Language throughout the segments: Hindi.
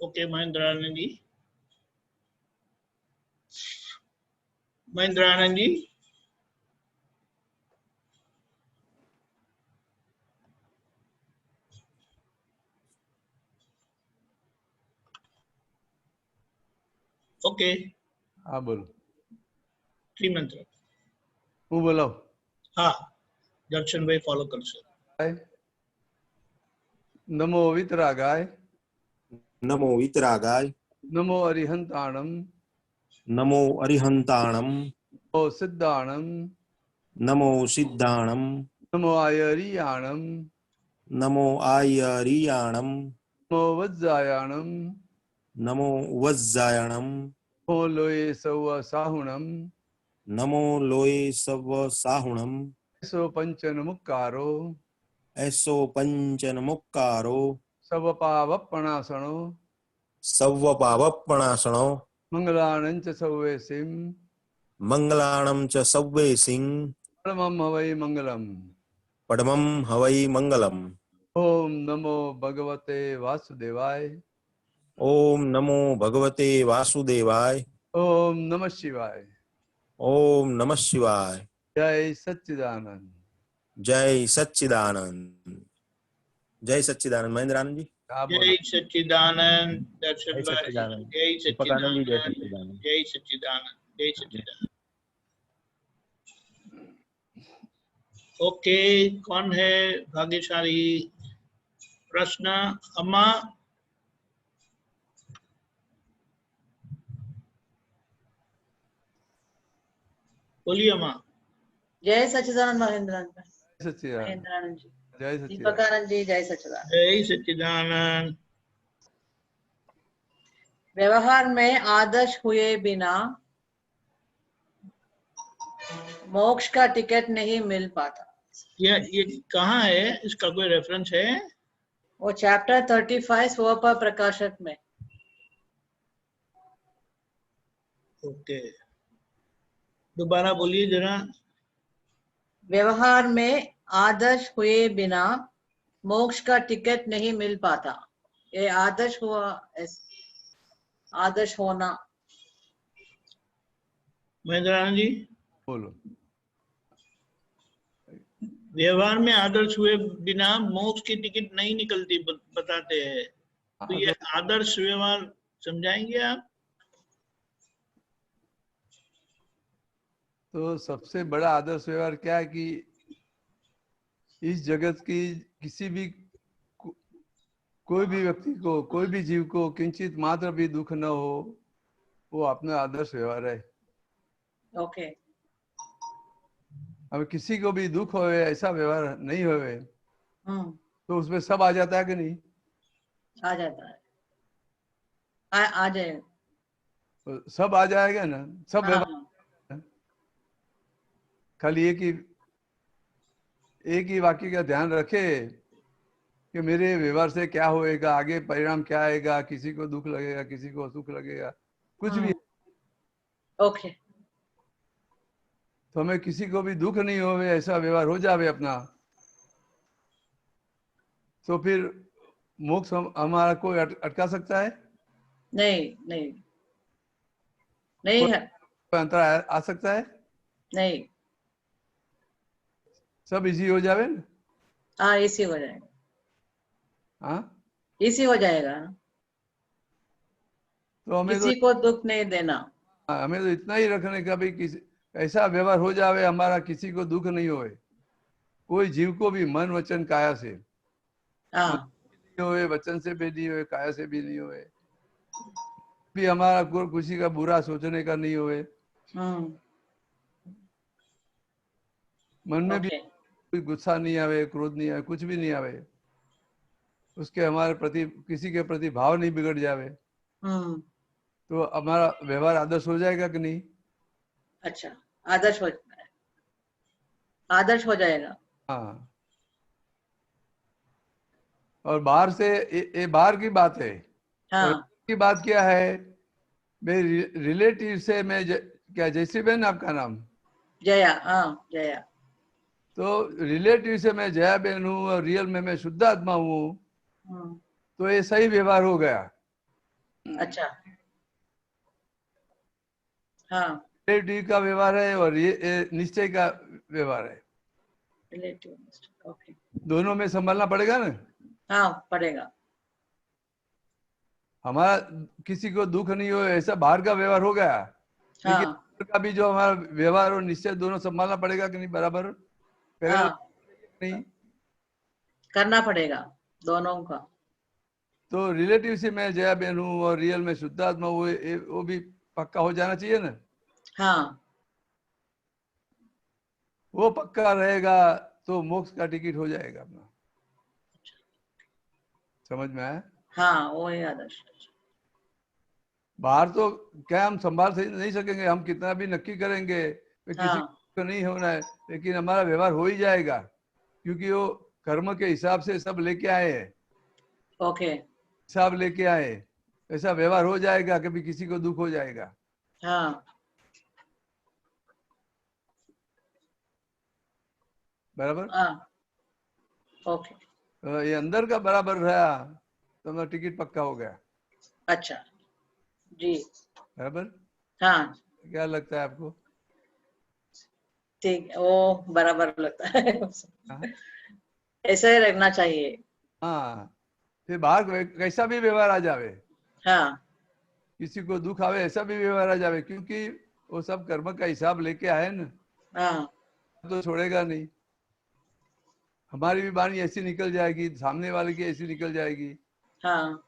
ओके महेंद्र आनंद जी, महेंद्र आनंद जी, ओके हाँ बोलो, त्रिमंत्र હું બોલો. हाँ दर्शन भाई फॉलो कर सो. નમો વિતરાગાય, नमो वितरागाय, નમો અરિહંતાણમ, नमो अरिहंताणम, નમો સિદ્ધાણમ, नमो सिद्धाणम, નમો આયરિયાણમ, नमो आयरियाणम, નમો વજ્જાયાણમ, नमो वज्जायणम, નમો લોય સૌ સાહુણમ, नमो लोये सव साहुणम, એસો પંચન મુક્કારો, ऐसो पंचन मुक्कारो, સવ પાવપણાસણો, सव्व पावपणासणो, મંગલાનંચ સૌવે સિમ, मंगलाणं च सव्वे सिंह, પરમમ હવૈ મંગલમ. पद्मं हवै मंगलम्. ઓમ નમો ભગવતે વાસુદેવાય. ओम नमो भगवते वासुदेवाय. ઓમ નમઃ શિવાય. ओम नमः शिवाय. જય સચ્ચિદાનંદ. जय सच्चिदानंद. जय सच्चिदानंद. महेंद्र आनंद जी. હા जय બોલો. सच्चिदानंद दर्शन जय भाई, सच्चिदानंद. जय दीपक आनंद जी, जय सच्चिदानंद, सच्चिदानंद. जय सच्चिदानंद, जय सच्चिदानंद. ओके कौन है भाग्यशाली? प्रश्न अम्मा, बोलिए अम्मा. जय सच्चिदानंद महेंद्र સચ્ચિદાનંદ. महेंद्रानंद जी, જય दीपक સચ્ચિદાનંદ. आनंद जी, जय सच्चिदानंद। जय सच्चिदानंद. व्यवहार में आदर्श हुए बिना मोक्ष का टिकट नहीं मिल पाता। ये कहाँ है? इसका कोई रेफरेंस है? वो चैप्टर 35 स्वप प्रकाशक में। ओके दोबारा बोलिए जरा. व्यवहार में आदर्श हुए बिना मोक्ष का टिकट नहीं मिल पाता। ये आदर्श हुआ, आदर्श होना। महेंद्र आनंद जी, બોલો. व्यवहार में आदर्श हुए बिना मोक्ष की टिकट नहीं निकलती बताते हैं. तो ये आदर्श व्यवहार समझाएंगे आप? तो सबसे बड़ा आदर्श व्यवहार क्या है कि इस जगत की किसी भी कोई भी व्यक्ति को, कोई भी जीव को किंचित मात्र भी दुख न हो, वो अपना आदर्श व्यवहार है. ओके। अब किसी को भी दुख होवे, ऐसा व्यवहार नहीं होवे, तो उसमें सब आ जाता है कि नहीं? आ जाता है, आ जाए, तो सब आ जाएगा ना, सब व्यवहार. खाली एक ही वाक्य का ध्यान रखे कि मेरे व्यवहार से क्या होएगा, आगे परिणाम क्या आएगा, किसी को दुख लगेगा, किसी को सुख लगेगा, कुछ भी. ओके। तो हमें किसी को भी दुख नहीं होवे, ऐसा व्यवहार हो जावे अपना, तो फिर मोक्ष हमारा कोई अटका सकता है? नहीं नहीं नहीं है, कोई अंतर आ सकता है? नहीं। सब इजी हो जावे ना. हाँ इसी हो जाएगा. हाँ इसी हो जाएगा. तो हमें किसी को दुख नहीं देना. हमें तो इतना ही रखने का भी किसी ऐसा व्यवहार हो जावे हमारा, किसी को दुख नहीं होए, कोई जीव को भी मन वचन काया से नहीं होए, वचन से भी नहीं होए, काया से भी नहीं होए, भी हमारा किसी का बुरा सोचने का नहीं होए, मन में भी कोई गुस्सा नहीं आवे, क्रोध नहीं आवे, कुछ भी नहीं आवे, उसके हमारे प्रति किसी के प्रति भाव नहीं बिगड़ जावे, तो हमारा व्यवहार आदर्श हो जाएगा कि नहीं? अच्छा, आदर्श हो जाएगा. हाँ. और बाहर से ये बाहर की बात है. हाँ. की बात क्या है, मेरे रिलेटिव से मैं क्या जयश्री बहन आपका नाम? जया. हाँ जया. तो रिलेटिव से मैं जया बहन हूँ और रियल में मैं शुद्धात्मा हूँ, तो ये सही व्यवहार हो गया. अच्छा, हाँ, रिलेटिव का व्यवहार है और ये निश्चय का व्यवहार है। रिलेटिव, ओके, दोनों में संभालना पड़ेगा ना। हाँ पड़ेगा। हमारा किसी को दुख नहीं हो ऐसा बाहर का व्यवहार हो गया, लेकिन हाँ, अंदर का भी जो हमारा व्यवहार और निश्चय दोनों संभालना पड़ेगा कि नहीं, बराबर पैरेलल हाँ नहीं। करना पड़ेगा दोनों का। तो रिलेटिव से मैं जया बहन हूँ और रियल में शुद्धात्मा वो भी पक्का हो जाना चाहिए ना। हाँ, वो पक्का रहेगा तो मोक्ष का टिकट हो जाएगा अपना। समझ में आया? हाँ वो है आदर्श। बाहर तो क्या हम संभाल नहीं सकेंगे, हम कितना भी नक्की करेंगे कि किसी हाँ, को नहीं होना है, लेकिन हमारा व्यवहार हो ही जाएगा, क्योंकि वो कर्म के हिसाब से सब लेके आए हैं, ओके, हिसाब लेके आए, ऐसा व्यवहार हो जाएगा, कभी किसी को दुख हो जाएगा। हाँ, बराबर। हाँ, ओके, तो ये अंदर का बराबर रहा तो हमारा टिकट पक्का हो गया। अच्छा, जी, बराबर। हाँ क्या लगता है आपको? ठीक, वो बराबर लगता है। हाँ? ऐसा ही रखना चाहिए। हाँ, फिर बाहर कैसा भी व्यवहार आ जावे, हाँ, किसी को दुख आवे ऐसा भी व्यवहार आ जावे, क्योंकि वो सब कर्म का हिसाब लेके आए ना, हाँ, तो छोड़ेगा नहीं। हमारी भी वाणी ऐसी निकल जाएगी, सामने वाले की ऐसी निकल जाएगी। हाँ,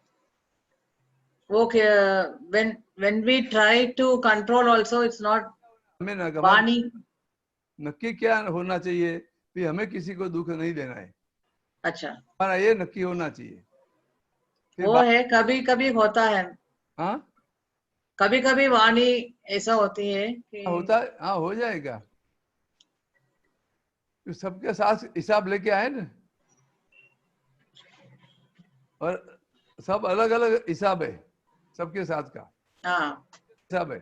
वो when we try to control also, it's not हमें ना वाणी। नक्की क्या होना चाहिए कि हमें किसी को दुख नहीं देना है, अच्छा, हमारा ये नक्की होना चाहिए। फिर वो है, कभी कभी होता है, हाँ कभी कभी वाणी ऐसा होती है कि होता है, हाँ हो जाएगा। तो सबके साथ हिसाब लेके आए ना, और सब अलग अलग हिसाब है, सबके साथ का हाँ, हिसाब है।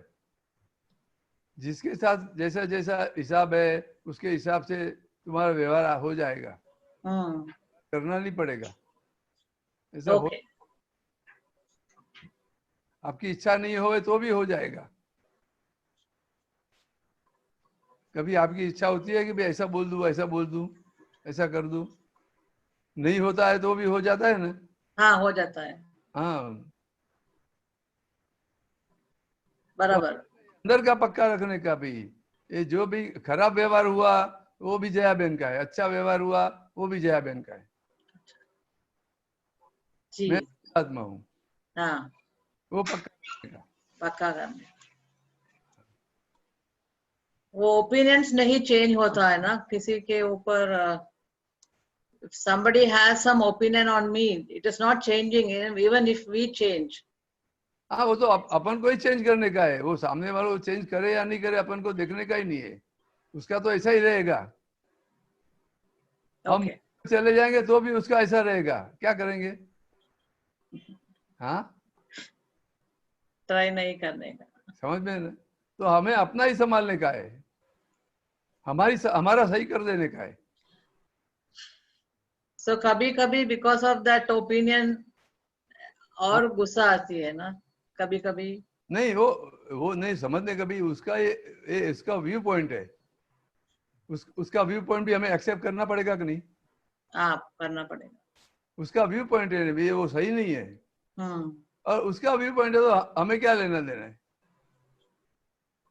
जिसके साथ जैसा जैसा हिसाब है उसके हिसाब से तुम्हारा व्यवहार हो जाएगा, करना नहीं पड़ेगा। ऐसा हो, ओके, आपकी इच्छा नहीं होवे तो भी हो जाएगा। कभी आपकी इच्छा होती है कि भाई ऐसा बोल दूं, ऐसा बोल दूं, ऐसा कर दूं, नहीं होता है तो भी हो जाता है ना। हाँ हो जाता है, हाँ, तो बराबर, अंदर का पक्का रखने का भी, ये जो भी खराब व्यवहार हुआ वो भी जया बहन का है, अच्छा व्यवहार हुआ वो भी जया बहन का है। जी, मैं आत्मा हूँ, हाँ वो पक्का रखने का। पक्का करने। वो ओपिनियंस नहीं चेंज होता है ना किसी के ऊपर। if somebody has some opinion on me, it is not changing even if we change. हाँ, वो तो अपन को ही चेंज करने का है, वो सामने वालों को चेंज करे या नहीं करे अपन को देखने का ही नहीं है, उसका तो ऐसा ही रहेगा। हम Okay, चले जाएंगे तो भी उसका ऐसा रहेगा, क्या करेंगे? हाँ, ट्राई नहीं करने का। समझ में ना? तो हमें अपना ही संभालने का है, हमारा सही कर देने का है। So कभी कभी because of that opinion और गुस्सा आती है ना कभी कभी। नहीं, वो नहीं समझने का भी, उसका ये इसका व्यू पॉइंट है, उसका व्यू पॉइंट भी हमें एक्सेप्ट करना पड़ेगा कि नहीं? आप करना पड़ेगा। उसका व्यू पॉइंट है भी, वो सही नहीं है, हम्म, और उसका व्यू पॉइंट है तो हमें क्या लेना देना है?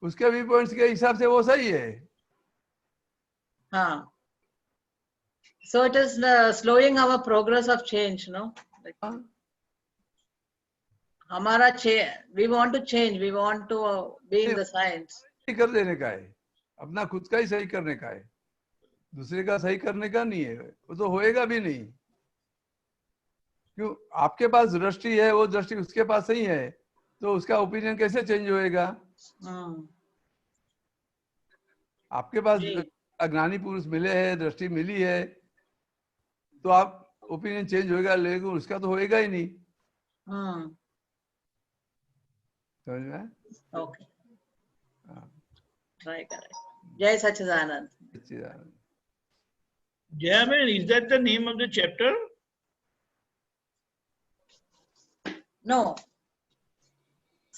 उसके व्यू पॉइंट्स के हिसाब से वो सही है। हाँ, so it is slowing our progress of change, no? Like, हाँ, हमारा we want to change, we want to be in the science. सही कर देने का है, अपना खुद का ही सही करने का है, दूसरे का सही करने का नहीं है, वो तो होएगा भी नहीं। क्यों? आपके पास दृष्टि है, वो दृष्टि उसके पास सही है, तो उसका ओपिनियन कैसे चेंज होएगा? आपके पास जी, अज्ञानी पुरुष मिले हैं, दृष्टि मिली है, तो आप ओपिनियन चेंज होएगा, लेकिन उसका तो होएगा ही नहीं। समझ में आया? ओके, हाँ, ट्राई करें। जय सच्चिदानंद। सच्चिदानंद। Jaya man, is that the name of the chapter? No,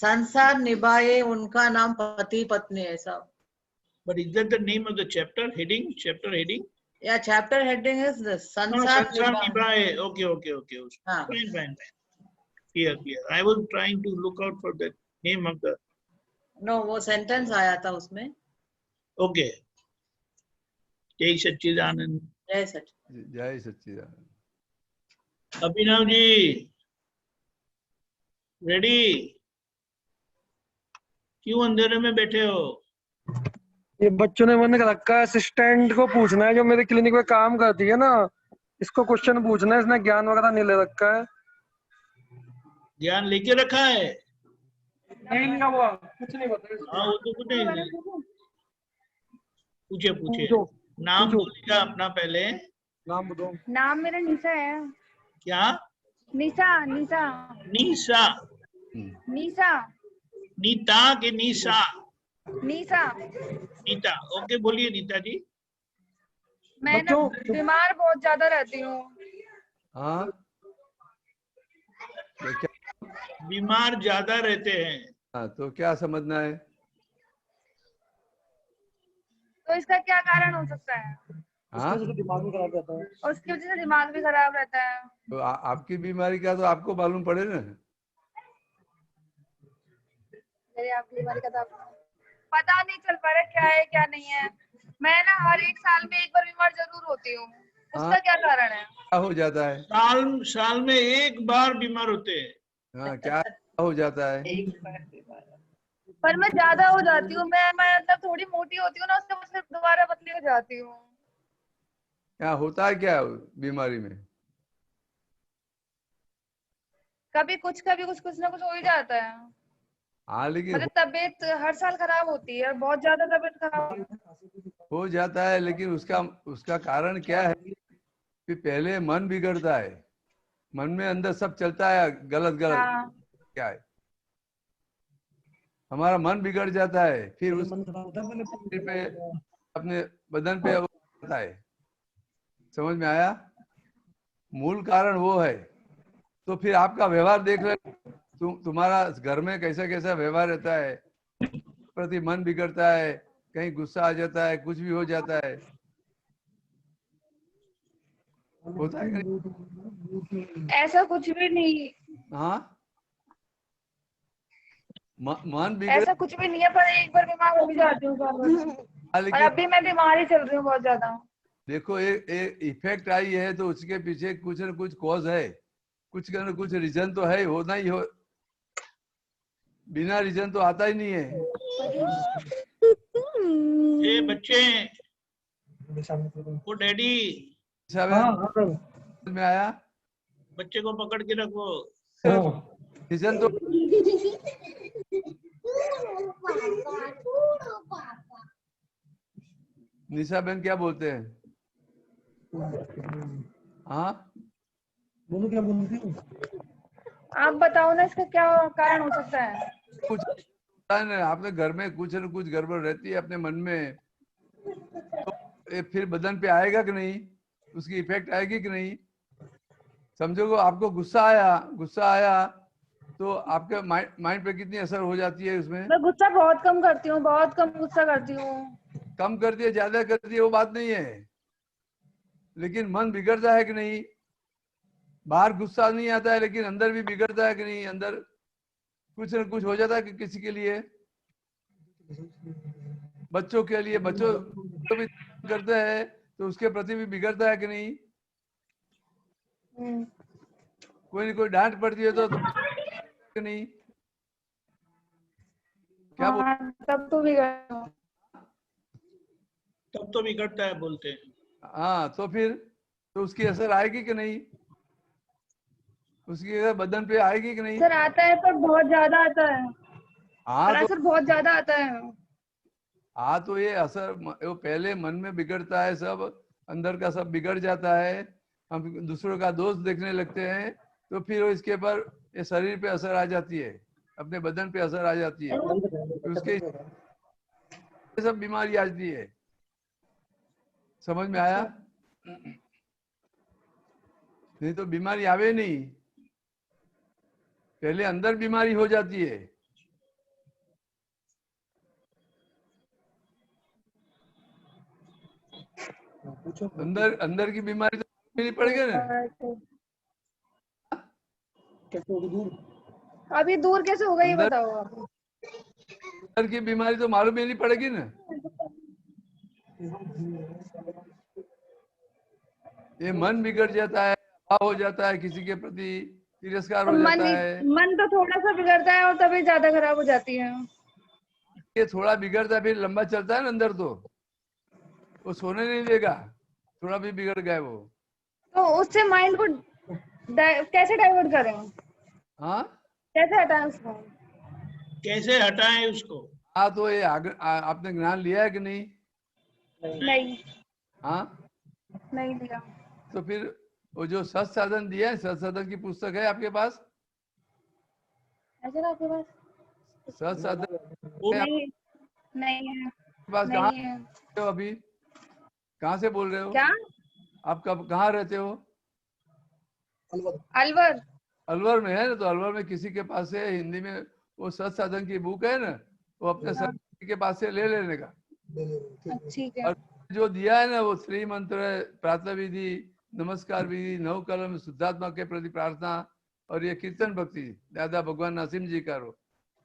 संसार निभाए उनका नाम पति पत्नी ऐसा. But is that the name of the chapter heading? Chapter heading? Yeah, chapter heading is this. No, संसार Sansar निभाए. Nibaye. Okay. हाँ. Fine. Clear. I was trying to look out for the name of the. No, वो sentence आया था उसमें. Okay. जय सच्चिदानंद. जय सच. जय सच्चिदानंद. अभिनव जी रेडी? क्यों अंधेरे में बैठे हो? ये बच्चों ने मन रखा है, असिस्टेंट को पूछना है जो मेरे क्लिनिक में काम करती है ना, इसको क्वेश्चन पूछना है, इसने ज्ञान वगैरह नहीं ले रखा है. ज्ञान लेके रखा है? नहीं लिया हुआ, कुछ नहीं पता. हाँ वो तो कुछ नहीं. पूछे नाम बोलिएगा अपना पहले. नाम बताओ. नाम मेरा निशा है. क्या? निशा. नीसा. नीता के नीसा? नीता. ओके बोलिए नीता जी. मैं ना बीमार बहुत ज्यादा रहती हूँ. हाँ बीमार ज्यादा रहते हैं. हाँ तो क्या समझना है? तो इसका क्या कारण हो सकता है? हाँ दिमाग में खराब रहता है. और उसकी वजह से दिमाग भी खराब रहता है. तो आपकी बीमारी का तो आपको मालूम पड़े ना. मेरी आपकी बीमारी का तो पता नहीं चल पा रहा क्या है क्या नहीं है. मैं ना हर एक साल में एक बार बीमार जरूर होती हूँ. उसका क्या कारण है? क्या हो जाता है? साल में एक बार बीमार होते हैं. हाँ क्या हो जाता है? पर मैं ज्यादा हो जाती हूँ. मैं मतलब थोड़ी मोटी होती हूँ ना, उसके बाद फिर दोबारा पतली हो जाती हूँ. क्या होता है क्या बीमारी में? कभी कुछ ना कुछ हो ही जाता है. हाँ लेकिन मतलब तबीयत हर साल खराब होती है. बहुत ज्यादा तबीयत खराब हो जाता है, लेकिन उसका कारण क्या है कि पहले मन बिगड़ता है. मन में अंदर सब चलता है गलत. हाँ. क्या है, हमारा मन बिगड़ जाता है, फिर उस पे अपने बदन पे आता है. समझ में आया? मूल कारण वो है. तो फिर आपका व्यवहार देख ले, तुम्हारा घर में कैसा व्यवहार रहता है. प्रति मन बिगड़ता है, कहीं गुस्सा आ जाता है, कुछ भी हो जाता है. होता है कि ऐसा कुछ भी नहीं. हाँ मन बिगड़. ऐसा कुछ भी नहीं है, पर एक बार बीमार हो भी जाती हूँ. और अभी मैं बीमार ही चल रही हूँ बहुत ज्यादा. देखो एक इफेक्ट आई है तो उसके पीछे कुछ न कुछ कॉज है, कुछ न कुछ रीजन तो है, होना ही हो. बिना रीजन तो आता ही नहीं है. ये बच्चे वो डैडी समझ में आया? बच्चे को पकड़ के रखो. रीजन तो निशा बहन क्या बोलते हैं? हाँ बोलो क्या बोलती हूँ. आप बताओ ना, इसका क्या कारण हो सकता है? कुछ आपने घर में कुछ न कुछ गड़बड़ रहती है अपने मन में, तो फिर बदन पे आएगा कि नहीं? उसकी इफेक्ट आएगी कि नहीं? समझो आपको गुस्सा आया तो आपके माइंड पे कितनी असर हो जाती है उसमें? मैं गुस्सा बहुत कम करती हूँ. बहुत कम गुस्सा करती हूँ. कम करती है ज्यादा करती है वो बात नहीं है, लेकिन मन बिगड़ता है कि नहीं? बाहर गुस्सा नहीं आता है लेकिन अंदर भी बिगड़ता है कि नहीं? अंदर कुछ न कुछ हो जाता है कि किसी के लिए, बच्चों के लिए, बच्चों को भी करते हैं तो उसके प्रति भी बिगड़ता है कि नहीं? कोई न कोई डांट पड़ती है तो कि नहीं? क्या तब तो बिगड़ता है बोलते हैं. हाँ तो फिर तो उसकी असर आएगी कि नहीं? उसकी असर बदन पे आएगी कि नहीं? सर आता है पर बहुत ज्यादा आता है. हाँ तो असर बहुत ज्यादा आता है. हाँ तो ये असर वो पहले मन में बिगड़ता है, सब अंदर का सब बिगड़ जाता है, हम दूसरों का दोष देखने लगते हैं, तो फिर इसके पर ये शरीर पे असर आ जाती है, अपने बदन पे असर आ जाती है, उसके सब बीमारी आ जाती है. समझ में आया? नहीं तो बीमारी आवे नहीं, पहले अंदर बीमारी हो जाती है, अंदर अंदर की बीमारी तो नहीं पड़ेगी ना। अभी दूर कैसे होगा ये अंदर- बताओ आप। अंदर की बीमारी तो मालूम ही नहीं पड़ेगी ना। ये मन बिगड़ जाता है, भाव हो जाता है, किसी के प्रति तिरस्कार हो जाता है। मन तो थोड़ा सा बिगड़ता है और तभी ज्यादा खराब हो जाती है। ये थोड़ा बिगड़ता है फिर लंबा चलता है ना अंदर, तो वो सोने नहीं देगा, थोड़ा भी बिगड़ गए वो। तो उससे माइंड को कैसे डाइवर्ट करें, हाँ कैसे हटाएं उसको? कैसे हटाएं उसको? हाँ, तो ये आपने ज्ञान लिया है कि नहीं? नहीं, हाँ, नहीं दिया। तो फिर वो जो सत साधन दिया है, सत साधन की पुस्तक है आपके पास? ऐसे ना आपके पास? सत साधन है नहीं, नहीं है, आपके पास? कहाँ नहीं है। रहते हो अभी? कहाँ से बोल रहे हो? क्या? आप कब कहाँ रहते हो? अलवर। अलवर में है ना, तो अलवर में किसी के पास है हिंदी में वो सत साधन की बुक है ना, वो अपने सर के पास से ले लेने का। ठीक है। और जो दिया है ना वो श्री मंत्र, प्रातः विधि, नमस्कार विधि, नव कलम, शुद्धात्मा के प्रति प्रार्थना और ये कीर्तन भक्ति दादा भगवान नासिम जी का रो,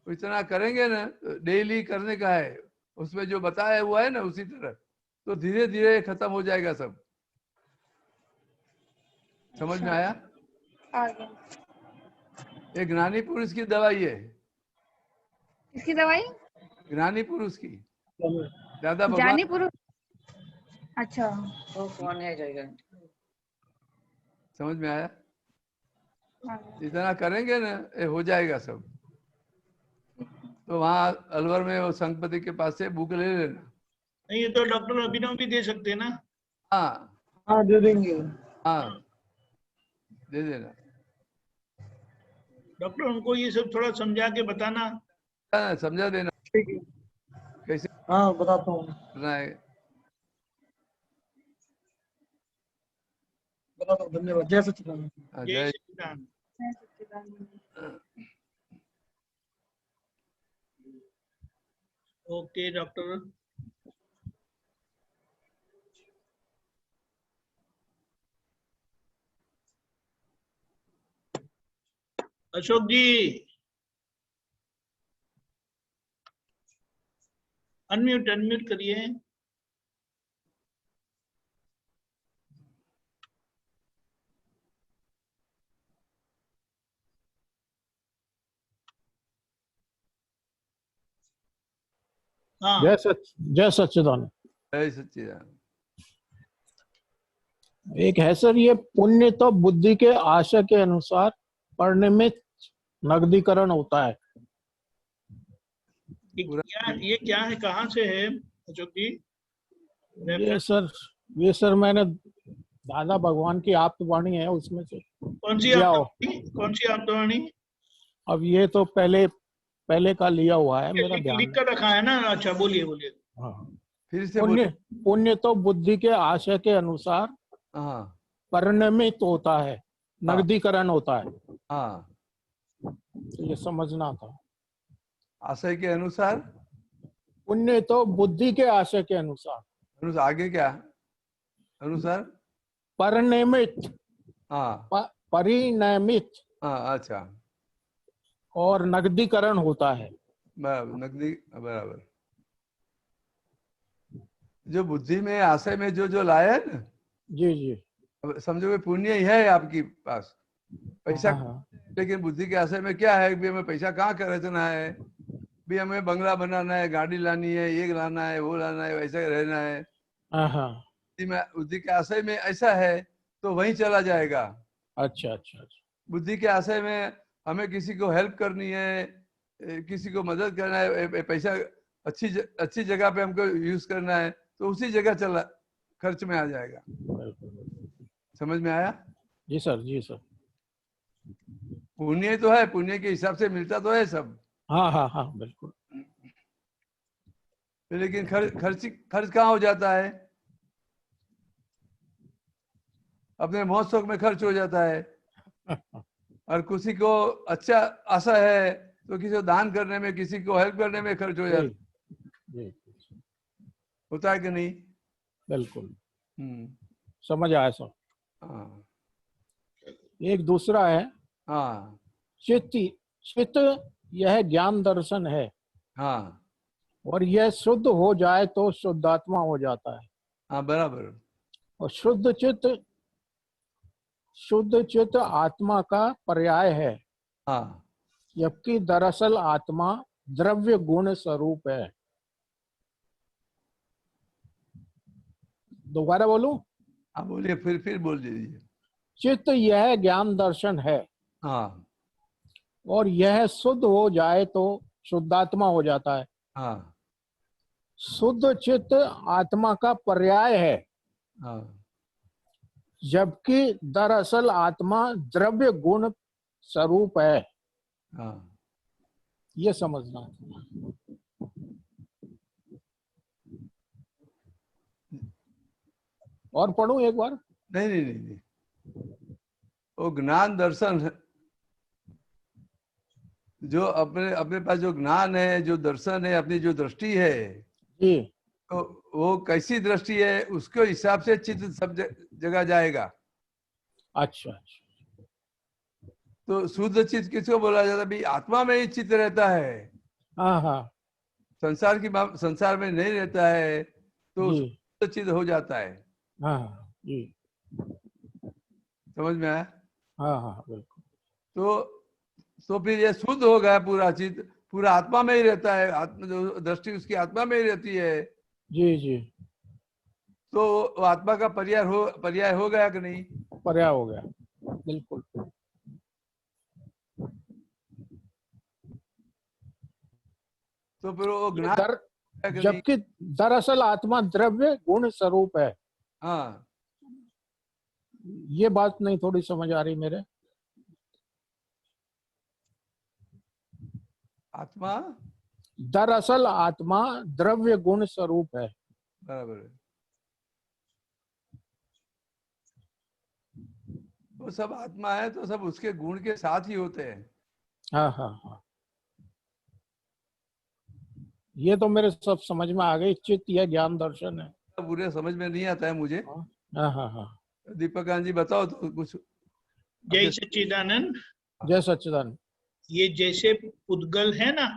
इतना करेंगे ना डेली करने का है, उसमें जो बताया हुआ है ना उसी तरह, तो धीरे धीरे खत्म हो जाएगा सब। समझ में आया? आ गया। ये ज्ञानी पुरुष की दवाई है। इसकी दवाई? ज्ञानी पुरुष की, दादा भगवान। जानी पुरुष। अच्छा। वो कौन है जाएगा? समझ में आया? आ गया। इतना करेंगे ना ये हो जाएगा सब। तो वहाँ अलवर में वो संगपति के पास से बुक ले लेना। नहीं, ये तो डॉक्टर अभिनव भी दे सकते हैं ना। हाँ हाँ दे देंगे। हाँ, दे देना। डॉक्टर उनको ये सब थोड़ा समझा के बताना। हाँ, समझा देना ठीक है, कैसे हाँ बताता हूँ, करना है। बताता हूँ। धन्यवाद। जय सच्चिदानंद। हाँ, जय जय सच्चिदानंद। जय Sachchidanand. Okay doctor. Ashok ji unmute unmute करिए। हाँ, जय सच्चिदानंद। जय सच्चिदानंद। एक है सर, ये पुण्य तो बुद्धि के आशय के अनुसार परिणमित नगदीकरण होता है। ये क्या है, कहाँ से है अशोक जी? ये सर मैंने दादा भगवान की आप्तवाणी है उसमें से कौन सी लिया हो। आप्तवाणी? कौन सी आप्तवाणी? अब ये तो पहले का लिया हुआ है, मेरा ध्यान लिख कर रखा है ना। अच्छा, बोलिए बोलिए। हाँ। फिर से बोलिए। पुण्य तो बुद्धि के आशय के अनुसार हाँ परिणमित होता है, नगदीकरण होता है। हाँ, तो ये समझना था। आशय के अनुसार। पुण्य तो बुद्धि के आशय के अनुसार। आगे क्या अनुसार? परिणमित। हाँ परिणमित हाँ, अच्छा, और नगदीकरण होता है। बराबर, नकदी बराबर। जो बुद्धि में आशय में जो जो लाया है ना, जी जी। अब समझो कि पुण्य ही है आपकी पास, पैसा। हाँ। लेकिन बुद्धि के आशय में क्या है कि हमें पैसा कहाँ खर्चना है, भी हमें बंगला बनाना है, गाड़ी लानी है, ये लाना है, वो लाना है, वैसे रहना है। हाँ। बुद्धि के आशय में ऐसा है तो वहीं चला जाएगा। अच्छा अच्छा अच्छा। बुद्धि के आशय में हमें किसी को हेल्प करनी है, किसी को मदद करना है, पैसा अच्छी जगह पे हमको यूज करना है, तो उसी जगह चला खर्च में आ जाएगा। समझ में आया? जी सर, जी सर। पुण्य तो है, पुण्य के हिसाब से मिलता तो है सब। हाँ हाँ हाँ, बिल्कुल। लेकिन खर्च कहाँ हो जाता है? अपने महोत्सव में खर्च हो जाता है। और किसी को अच्छा आशा है तो किसी को दान करने में, किसी को हेल्प करने में खर्च हो जाता है। जी। होता है कि नहीं? बिल्कुल। समझ आया सब। हाँ एक दूसरा है हाँ चित्त। चित्त यह ज्ञान दर्शन है हाँ और यह शुद्ध हो जाए तो शुद्धात्मा हो जाता है। हाँ बराबर। और शुद्ध चित्त आत्मा का पर्याय है, हाँ जबकि दरअसल आत्मा द्रव्य गुण स्वरूप है। दोबारा बोलूं? हाँ बोलिए, फिर बोल दीजिए। चित्त यह ज्ञान दर्शन है हाँ और यह शुद्ध हो जाए तो शुद्धात्मा हो जाता है। हाँ शुद्ध चित्त आत्मा का पर्याय है, हाँ जबकि दरअसल आत्मा द्रव्य गुण स्वरूप है। हाँ ये समझना। और पढ़ूं एक बार? नहीं नहीं नहीं नहीं, वो ज्ञान दर्शन है, जो अपने अपने पास जो ज्ञान है, जो दर्शन है, अपनी जो दृष्टि है, जी तो वो कैसी दृष्टि है उसके हिसाब से चित्त सब जगह जाएगा। अच्छा अच्छा। तो शुद्ध चित्त किसको बोला जाता है? भाई आत्मा में ही चित्त रहता है, हाँ हाँ संसार में नहीं रहता है, तो जी शुद्ध चित्त हो जाता है। हाँ हाँ जी समझ में आया? हाँ हाँ बिल्कुल। तो फिर ये शुद्ध हो गया पूरा चित्त, पूरा आत्मा में ही रहता है, आत्मा जो दृष्टि उसकी आत्मा में ही रहती है, जी जी तो वो आत्मा का पर्याय हो गया कि नहीं? पर्याय हो गया बिल्कुल। तो फिर वो ज्ञान है कि नहीं? जबकि दरअसल आत्मा द्रव्य गुण स्वरूप है। हाँ ये बात नहीं थोड़ी समझ आ रही मेरे। आत्मा दरअसल आत्मा द्रव्य गुण स्वरूप है। बराबर है, वो सब आत्मा है तो सब उसके गुण के साथ ही होते हैं। हाँ हाँ हाँ ये तो मेरे सब समझ में आ गई। चित्त यह ज्ञान दर्शन है। पूरे समझ में नहीं आता है मुझे। हाँ हाँ हाँ दीपकांत जी बताओ तो कुछ। जय सच्चिदानंद। जय सच्चिदानंद। ये जैसे पुद्गल है ना,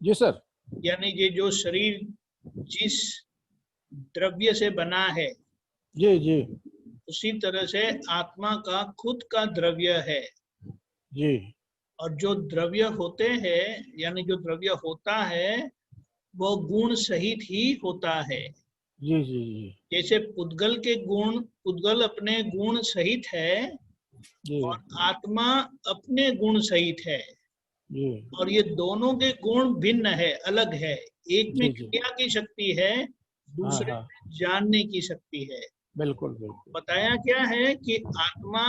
जी सर। यानी ये जो शरीर जिस द्रव्य से बना है, जी जी उसी तरह से आत्मा का खुद का द्रव्य है। जी और जो द्रव्य होते हैं, यानी जो द्रव्य होता है वो गुण सहित ही होता है। जी जी जी जैसे पुद्गल के गुण, पुद्गल अपने गुण सहित है जी और आत्मा अपने गुण सहित है, जी और ये दोनों के गुण भिन्न है, अलग है। एक में जी जी क्रिया की शक्ति है, हाँ दूसरे हाँ में जानने की शक्ति है। बिल्कुल बिल्कुल। बताया क्या है कि आत्मा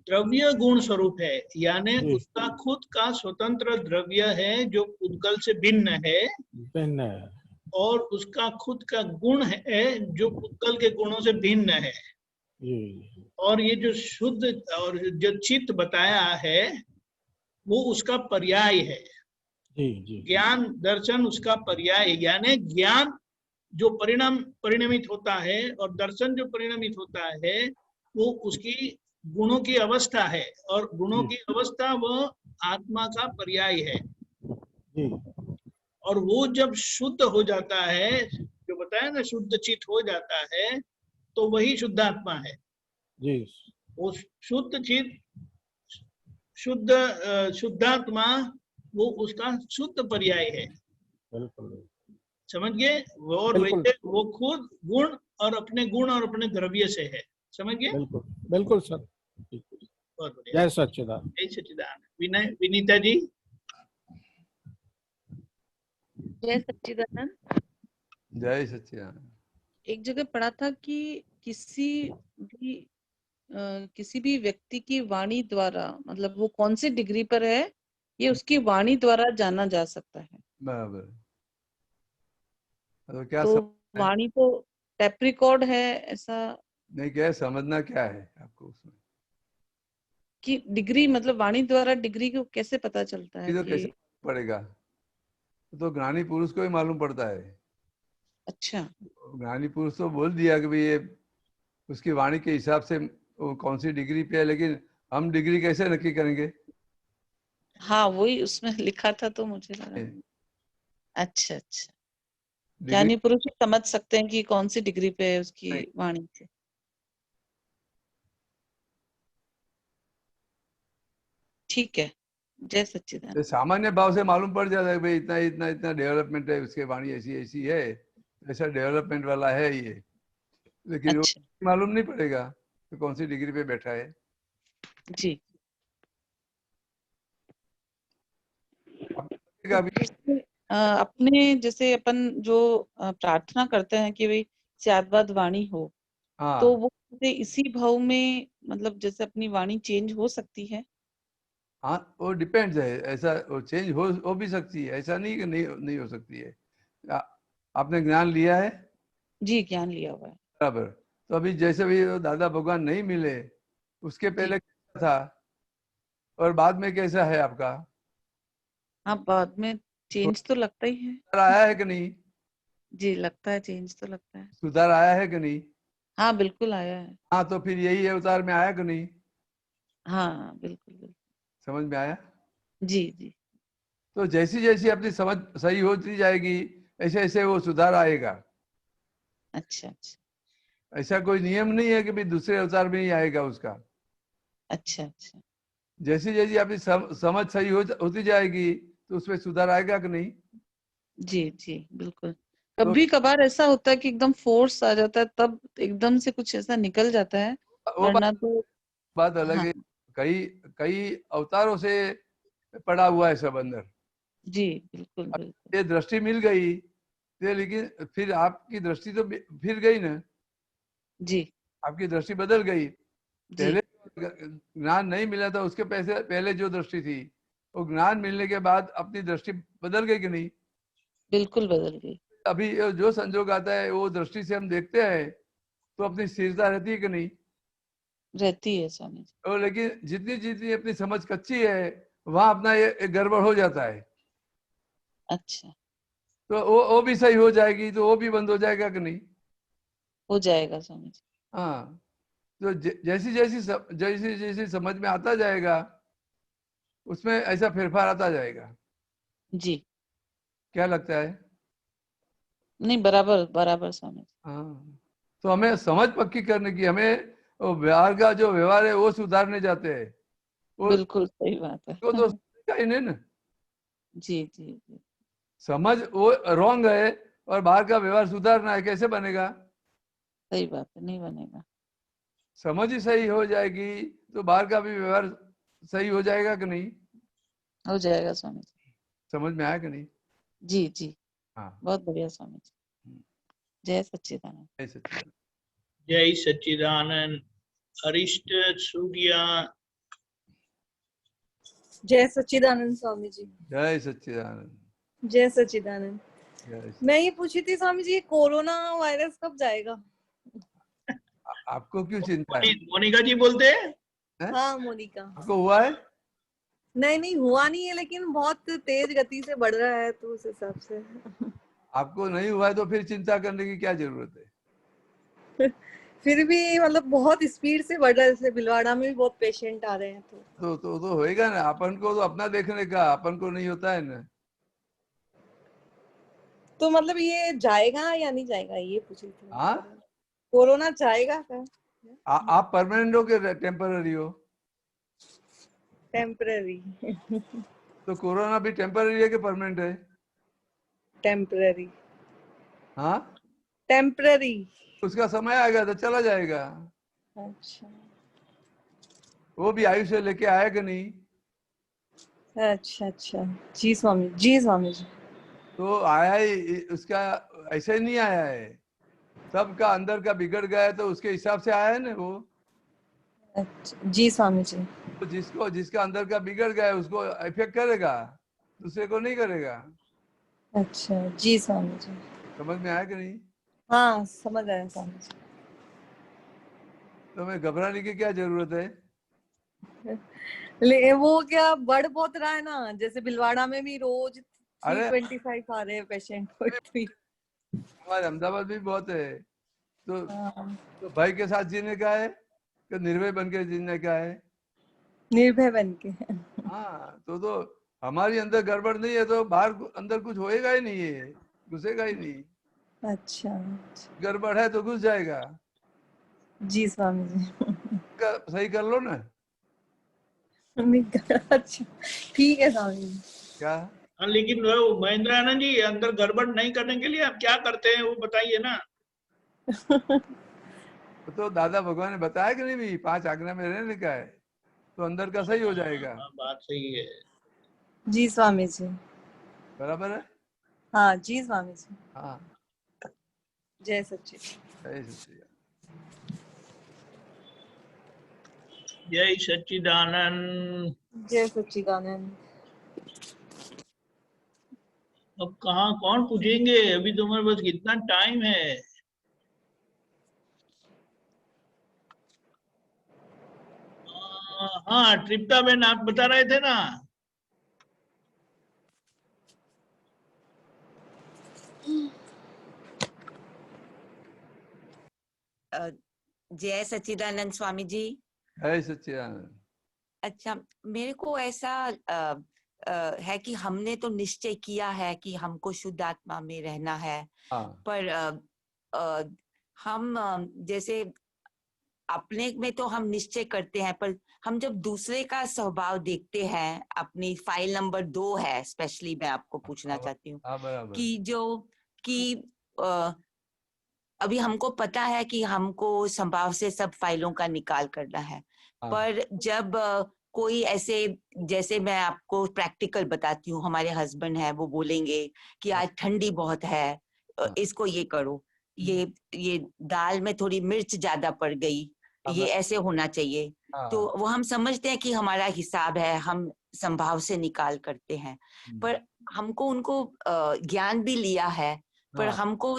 द्रव्य गुण स्वरूप है, यानी जी उसका खुद का स्वतंत्र द्रव्य है जो पुद्गल से भिन्न है, भिन्न है। और उसका खुद का गुण है जो पुद्गल के गुणों से भिन्न है। जी और ये जो शुद्ध और जो चित्त बताया है वो उसका पर्याय है। जी जी ज्ञान दर्शन उसका पर्याय, यानी ज्ञान जो परिणमित होता है और दर्शन जो परिणमित होता है वो उसकी गुणों की अवस्था है, और गुणों की अवस्था वो आत्मा का पर्याय है। जी और वो जब शुद्ध हो जाता है, जो बताया ना शुद्ध चित्त हो जाता है, तो वही शुद्धात्मा है। जी वो शुद्ध चित्त, शुद्धात्मा वो उसका शुद्ध पर्याय है। बिल्कुल समझ गए? और बिल्कुल वैसे वो खुद गुण और अपने द्रव्य से है। समझ गए? बिल्कुल बिल्कुल सर। बहुत बढ़िया। जय सच्चिदानंद। जय सच्चिदानंद। विनय, विनीता जी। जय सच्चिदानंद। जय सच्चिदानंद। एक जगह पढ़ा था कि किसी भी व्यक्ति की वाणी द्वारा, मतलब वो कौन सी डिग्री पर है, ये उसकी वाणी द्वारा जाना जा सकता है। बराबर। तो क्या तो वाणी तो टेप रिकॉर्ड है, ऐसा नहीं, क्या समझना क्या है आपको उसमें? कि डिग्री, मतलब वाणी द्वारा डिग्री को कैसे पता चलता है तो कि कैसे पड़ेगा? तो ज्ञानी पुरुष को ही मालूम पड़ता है। अच्छा ज्ञानी पुरुष तो बोल दिया कि भाई ये उसकी वाणी के हिसाब से वो कौन सी डिग्री पे है, लेकिन हम डिग्री कैसे नक्की करेंगे? हाँ वही उसमें लिखा था तो मुझे लगा। अच्छा अच्छा, डिग्री ज्ञानी पुरुष ही समझ सकते हैं कि कौन सी डिग्री पे है उसकी नहीं। वाणी से। ठीक है, जय सच्चिदानंद। सामान्य भाव से मालूम पड़ जाता है भाई इतना इतना इतना डेवलपमेंट है, उसके वाणी ऐसी ऐसी है, ऐसा डेवलपमेंट वाला है ये, लेकिन वो अच्छा मालूम नहीं पड़ेगा तो कौन सी डिग्री पे बैठा है। जी। अभी जैसे, अपने जैसे अपन जो प्रार्थना करते हैं कि भाई स्याद्वाद वाणी हो, तो हाँ वो जैसे इसी भाव में मतलब जैसे अपनी वाणी चेंज हो सकती है। हाँ, वो डिपेंड्स है, ऐसा वो चेंज हो भी सकती है, ऐसा नहीं कि नहीं हो सकती है। आपने ज्ञान लिया है जी, ज्ञान लिया हुआ है। बराबर। तो अभी जैसे भी वो दादा भगवान नहीं मिले, उसके जी पहले कैसा था और बाद में कैसा है आपका? हाँ, बाद में चेंज तो लगता ही है। सुधार आया है कि नहीं? जी लगता है, चेंज तो लगता है। सुधार आया है कि नहीं? हाँ बिल्कुल आया है। हाँ, तो फिर यही अवतार में आया कि नहीं? हाँ बिल्कुल बिल्कुल। समझ में आया? जी जी। तो जैसी जैसी अपनी समझ सही होती जाएगी, ऐसे ऐसे वो सुधार आएगा। अच्छा अच्छा ऐसा कोई नियम नहीं है कि भाई दूसरे अवतार में ही आएगा उसका। अच्छा अच्छा। जैसी जैसी आपकी समझ सही होती जाएगी तो उसमें सुधार आएगा कि नहीं? जी जी बिल्कुल। तो कभी कभार ऐसा होता है कि एकदम फोर्स आ जाता है, तब एकदम से कुछ ऐसा निकल जाता है, वो वरना तो बात अलग हाँ। है। कई कई अवतारों से पड़ा हुआ है सब अंदर। जी बिल्कुल अब बिल्कुल। ये दृष्टि मिल गई तो, लेकिन फिर आपकी दृष्टि तो फिर गई ना, जी आपकी दृष्टि बदल गई। जी पहले ज्ञान नहीं मिला था उसके पहले जो दृष्टि थी, वो ज्ञान मिलने के बाद अपनी दृष्टि बदल गई कि नहीं? बिल्कुल बदल गई। अभी जो संजोग आता है वो दृष्टि से हम देखते हैं तो अपनी स्थिरता रहती है कि नहीं? रहती है स्वामी जी। तो लेकिन जितनी जितनी अपनी समझ कच्ची है वहां अपना ये गड़बड़ हो जाता है, अच्छा, तो वो भी सही हो जाएगी तो वो भी बंद हो जाएगा कि नहीं? हो जाएगा स्वामी जी। हाँ, तो जैसी जैसी जैसी जैसी समझ में आता जाएगा उसमें ऐसा फेरफार आता जाएगा। जी क्या लगता है? नहीं, बराबर बराबर स्वामी जी। हाँ, तो हमें समझ पक्की करने की, हमें वो व्यवहार का जो व्यवहार है वो सुधारने जाते हैं, वो बिल्कुल सही बात है। तो समझेगा ही नहीं ना। जी जी जी। समझ वो रॉन्ग है और बाहर का व्यवहार सुधारना है, कैसे बनेगा? सही बात है, नहीं बनेगा। समझ ही सही हो जाएगी तो बाहर का भी व्यवहार सही हो जाएगा कि नहीं? हो जाएगा स्वामी जी। समझ में आया कि नहीं? जी जी, हाँ, बहुत बढ़िया स्वामी जी। जय सच्चिदानंद। ऐसे चलेगा। जय सच्चिदानंद। अरिष्ट सूर्या। जय सच्चिदानंद स्वामी जी। जय सच्चिदानंद। जय सच्चिदानंद। जय मैं ये पूछी थी स्वामी जी, कोरोना वायरस कब जाएगा? आपको क्यों चिंता है? मोनिका जी बोलते हैं। हैं? हाँ मोनिका। आपको हुआ है? नहीं नहीं हुआ नहीं है, लेकिन बहुत तेज गति से बढ़ रहा है, तो उस हिसाब से। आपको नहीं हुआ है तो फिर चिंता करने की क्या जरूरत है? फिर भी मतलब बहुत स्पीड से बढ़ रहा है, जैसे भिलवाड़ा में भी बहुत पेशेंट आ रहे हैं, तो होएगा ना। अपन को तो अपना देखने का, अपन को नहीं होता है ना। तो मतलब ये जाएगा या नहीं जाएगा, ये पूछी थी। हाँ, कोरोना जाएगा क्या? आप परमानेंट हो कि टेम्पररी हो? टेम्पररी। तो कोरोना भी टेम्पररी है कि परमानेंट है? टेम्पररी। हाँ, टेम्पररी। उसका समय आएगा तो चला जाएगा। अच्छा वो भी आयु से लेके आया कि नहीं? अच्छा अच्छा। जी स्वामी जी, स्वामी जी। तो आया ही उसका, ऐसे ही नहीं आया है, सबका अंदर का बिगड़ गया है तो उसके हिसाब से आया है ना वो। अच्छा जी स्वामी जी। तो जिसका अंदर का बिगड़ गया है उसको इफेक्ट करेगा, दूसरे को नहीं करेगा। अच्छा जी स्वामी जी। समझ में आया कि नहीं? हाँ समझ आया स्वामी जी। तो हमें घबराने की क्या जरूरत है? वो क्या बढ़ बहुत रहा है ना, जैसे भिलवाड़ा में भी रोज अरे 325 आ रहे हैं पेशेंट। हमारे अहमदाबाद भी बहुत है। तो भाई के साथ जीने का है कि निर्भय बन के जीने का है? निर्भय बन के। हाँ, तो हमारी अंदर गड़बड़ नहीं है तो बाहर अंदर कुछ होएगा ही नहीं, है घुसेगा ही नहीं। अच्छा, गड़बड़ है तो घुस जाएगा। जी स्वामी जी। सही कर लो ना। अच्छा ठीक है स्वामी जी। क्या? हाँ, लेकिन वो महेंद्र आनंद जी, अंदर गड़बड़ नहीं करने के लिए आप क्या करते हैं वो बताइए ना। तो दादा भगवान ने बताया कि नहीं भी 5 आज्ञा में रहने का है, तो अंदर का सही हो जाएगा। बात सही है। जी स्वामी जी। बराबर है। हाँ जी स्वामी जी। हाँ, जय सच्ची। जय सच्ची। जय सच्चिदानंद। जय सच्चिदानंद। अब कहाँ कौन पूछेंगे, अभी तो हमारे पास कितना टाइम है। हाँ, ट्रिप्टा बहन आप बता रहे थे ना। जय सच्चिदानंद स्वामी जी। जय सच्चिदानंद। अच्छा, मेरे को ऐसा है कि हमने तो निश्चय किया है कि हमको शुद्ध आत्मा में रहना है। हाँ। पर हम जैसे अपने में तो हम निश्चय करते हैं, पर हम जब दूसरे का स्वभाव देखते हैं, अपनी फाइल नंबर 2 है स्पेशली, मैं आपको पूछना चाहती हूँ कि जो कि अभी हमको पता है कि हमको संभाव से सब फाइलों का निकाल करना है। पर जब कोई ऐसे, जैसे मैं आपको प्रैक्टिकल बताती हूँ, हमारे हस्बैंड है, वो बोलेंगे कि आज ठंडी बहुत है, इसको ये करो, ये दाल में थोड़ी मिर्च ज्यादा पड़ गई, ये ऐसे होना चाहिए। तो वो हम समझते हैं कि हमारा हिसाब है, हम संभाव से निकाल करते हैं। पर हमको उनको ज्ञान भी लिया है, पर हमको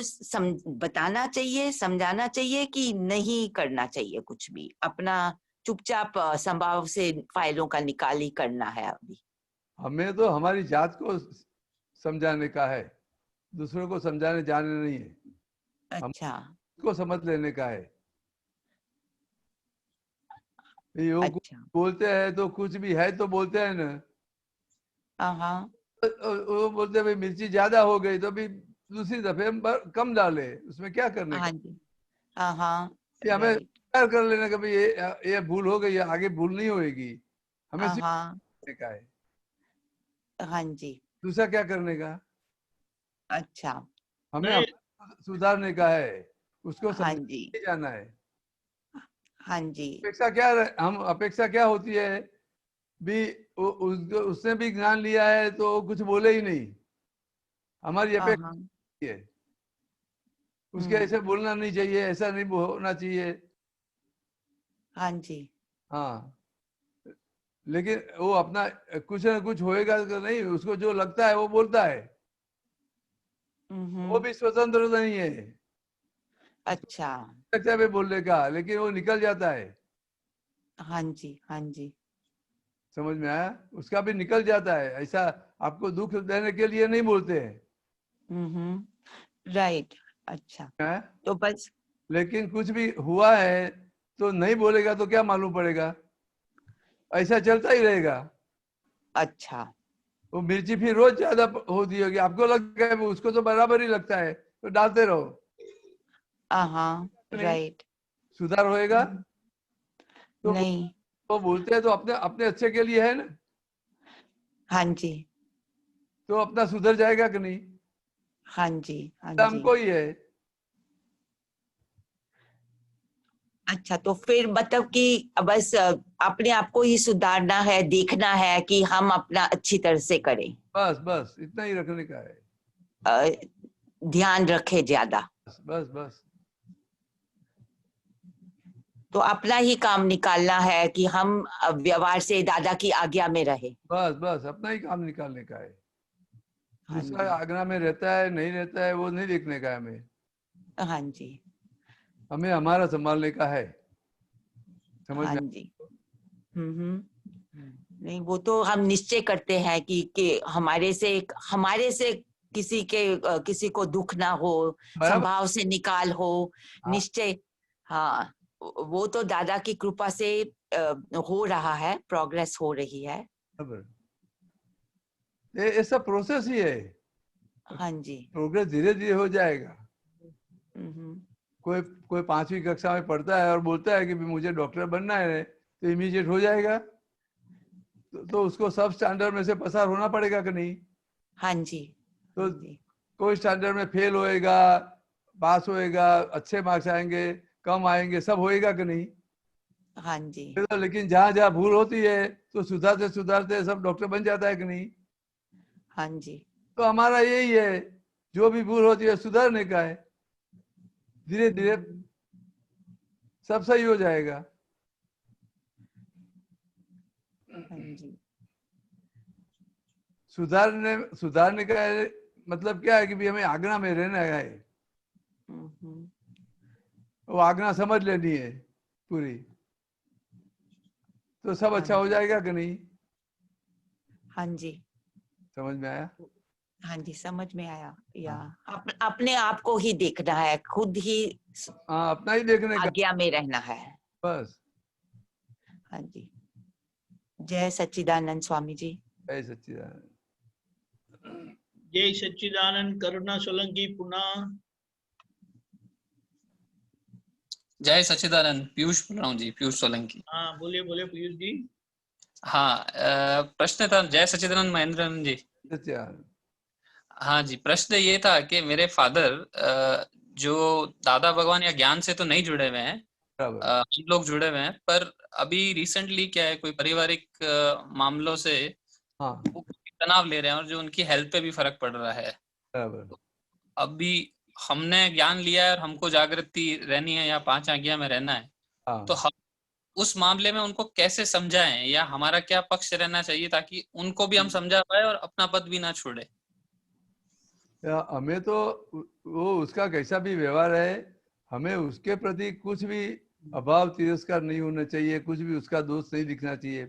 बताना चाहिए, समझाना चाहिए कि नहीं करना चाहिए कुछ भी, अपना चुपचाप संभाव से फाइलों का निकाल ही करना है। अभी हमें तो हमारी जात को समझाने का है, दूसरों को समझाने जाने नहीं है। अच्छा, को समझ लेने का है। अच्छा। बोलते हैं तो कुछ भी है तो बोलते हैं ना। हाँ, वो बोलते हैं भाई मिर्ची ज्यादा हो गई तो भी दूसरी दफे कम डाले, उसमें क्या करने का। जी, हाँ, हमें तैयार कर लेना कि भाई ये भूल हो गई, आगे भूल नहीं होएगी, हमें सीखने का है। हाँ जी। दूसरा क्या करने का? अच्छा, हमें सुधारने का है, उसको समझने जाना है। हाँ जी। अपेक्षा क्या होती है भी, उसने भी ज्ञान लिया है तो कुछ बोले ही नहीं, हमारी अपेक्षा है उसके ऐसे बोलना नहीं चाहिए, ऐसा नहीं होना चाहिए। हाँ जी। हाँ, लेकिन वो अपना कुछ ना कुछ होएगा तो नहीं, उसको जो लगता है वो बोलता है, वो भी स्वतंत्र नहीं है। अच्छा, लगता है बोलने का, लेकिन वो निकल जाता है। हाँ जी, हाँ जी। समझ में आया? उसका भी निकल जाता है, ऐसा आपको दुख देने के लिए नहीं बोलते हैं। राइट। अच्छा, तो बस, लेकिन कुछ भी हुआ है तो नहीं बोलेगा तो क्या मालूम पड़ेगा, ऐसा चलता ही रहेगा। अच्छा, वो मिर्ची फिर रोज ज्यादा होती होगी, आपको लगता है, उसको तो बराबर ही लगता है, तो डालते रहो। राइट। सुधार होएगा तो नहीं, तो बोलते हैं तो अपने अपने अच्छे के लिए है ना। हाँ जी, तो अपना सुधर जाएगा कि नहीं? हाँ जी, हाँ जी। हमको ही है। अच्छा, तो फिर मतलब कि बस अपने आप को ही सुधारना है, देखना है कि हम अपना अच्छी तरह से करें, बस बस इतना ही रखने का है। ध्यान रखे ज्यादा। बस बस तो अपना ही काम निकालना है कि हम व्यवहार से दादा की आज्ञा में रहे। बस बस अपना ही काम निकालने का है। हाँ दूसरा जी, आज्ञा में रहता है नहीं रहता है वो नहीं देखने का है हमें। हाँ जी, हमें हमारा संभालने का है। समझ हाँ में? जी। नहीं, वो तो हम निश्चय करते हैं कि हमारे से किसी को दुख ना हो, संभाव से निकाल हो, निश्चय। हाँ, वो तो दादा की कृपा से हो रहा है, प्रोग्रेस हो रही है। ये सब प्रोसेस ही है। हाँ जी, प्रोग्रेस धीरे धीरे हो जाएगा। कोई 5वीं कक्षा में पढ़ता है और बोलता है कि मुझे डॉक्टर बनना है, तो इमीडिएट हो जाएगा? तो उसको सब स्टैंडर्ड में से पसार होना पड़ेगा कि नहीं? हाँ जी। तो कोई स्टैंडर्ड में फेल होएगा, पास होएगा, अच्छे मार्क्स आएंगे, कम आएंगे, सब होएगा कि नहीं? हाँ जी। तो लेकिन जहाँ जहाँ भूल होती है तो सुधारते सुधारते सब डॉक्टर बन जाता है कि नहीं? हाँ जी। तो हमारा यही है, जो भी भूल होती है सुधारने का है, धीरे धीरे सब सही हो जाएगा। सुधारने का मतलब क्या है कि भी हमें आज्ञा में रहना है, वो आज्ञा समझ लेनी है पूरी, तो सब अच्छा हो जाएगा कि नहीं? हाँ जी, समझ में आया? हाँ जी, समझ में आया। या अपने आप को ही देखना है, खुद ही अपना ही देखने का, आज्ञा में रहना है बस। हाँ जी। जय सच्चिदानंद स्वामी जी। जय सच्चिदानंद। जय सच्चिदानंद। करुणा सोलंकी पुनः। जय सच्चिदानंद। पीयूष बोल रहा हूँ जी, पीयूष सोलंकी। हाँ बोलिए बोलिए पीयूष जी। हाँ, प्रश्न था। जय सच्चिदानंद महेंद्र जी। हाँ जी, प्रश्न ये था कि मेरे फादर जो दादा भगवान या ज्ञान से तो नहीं जुड़े हुए हैं, हम लोग जुड़े हुए हैं, पर अभी रिसेंटली क्या है, कोई पारिवारिक मामलों से वो तनाव ले रहे हैं और जो उनकी हेल्थ पे भी फर्क पड़ रहा है। अभी हमने ज्ञान लिया है और हमको जागृति रहनी है या 5 आज्ञा में रहना है, तो हम उस मामले में उनको कैसे समझाएं, या हमारा क्या पक्ष रहना चाहिए ताकि उनको भी हम समझा पाए और अपना पद भी ना छोड़े? हमें तो वो उसका कैसा भी व्यवहार है, हमें उसके प्रति कुछ भी अभाव तिरस्कार नहीं होना चाहिए, कुछ भी उसका दोष नहीं दिखना चाहिए।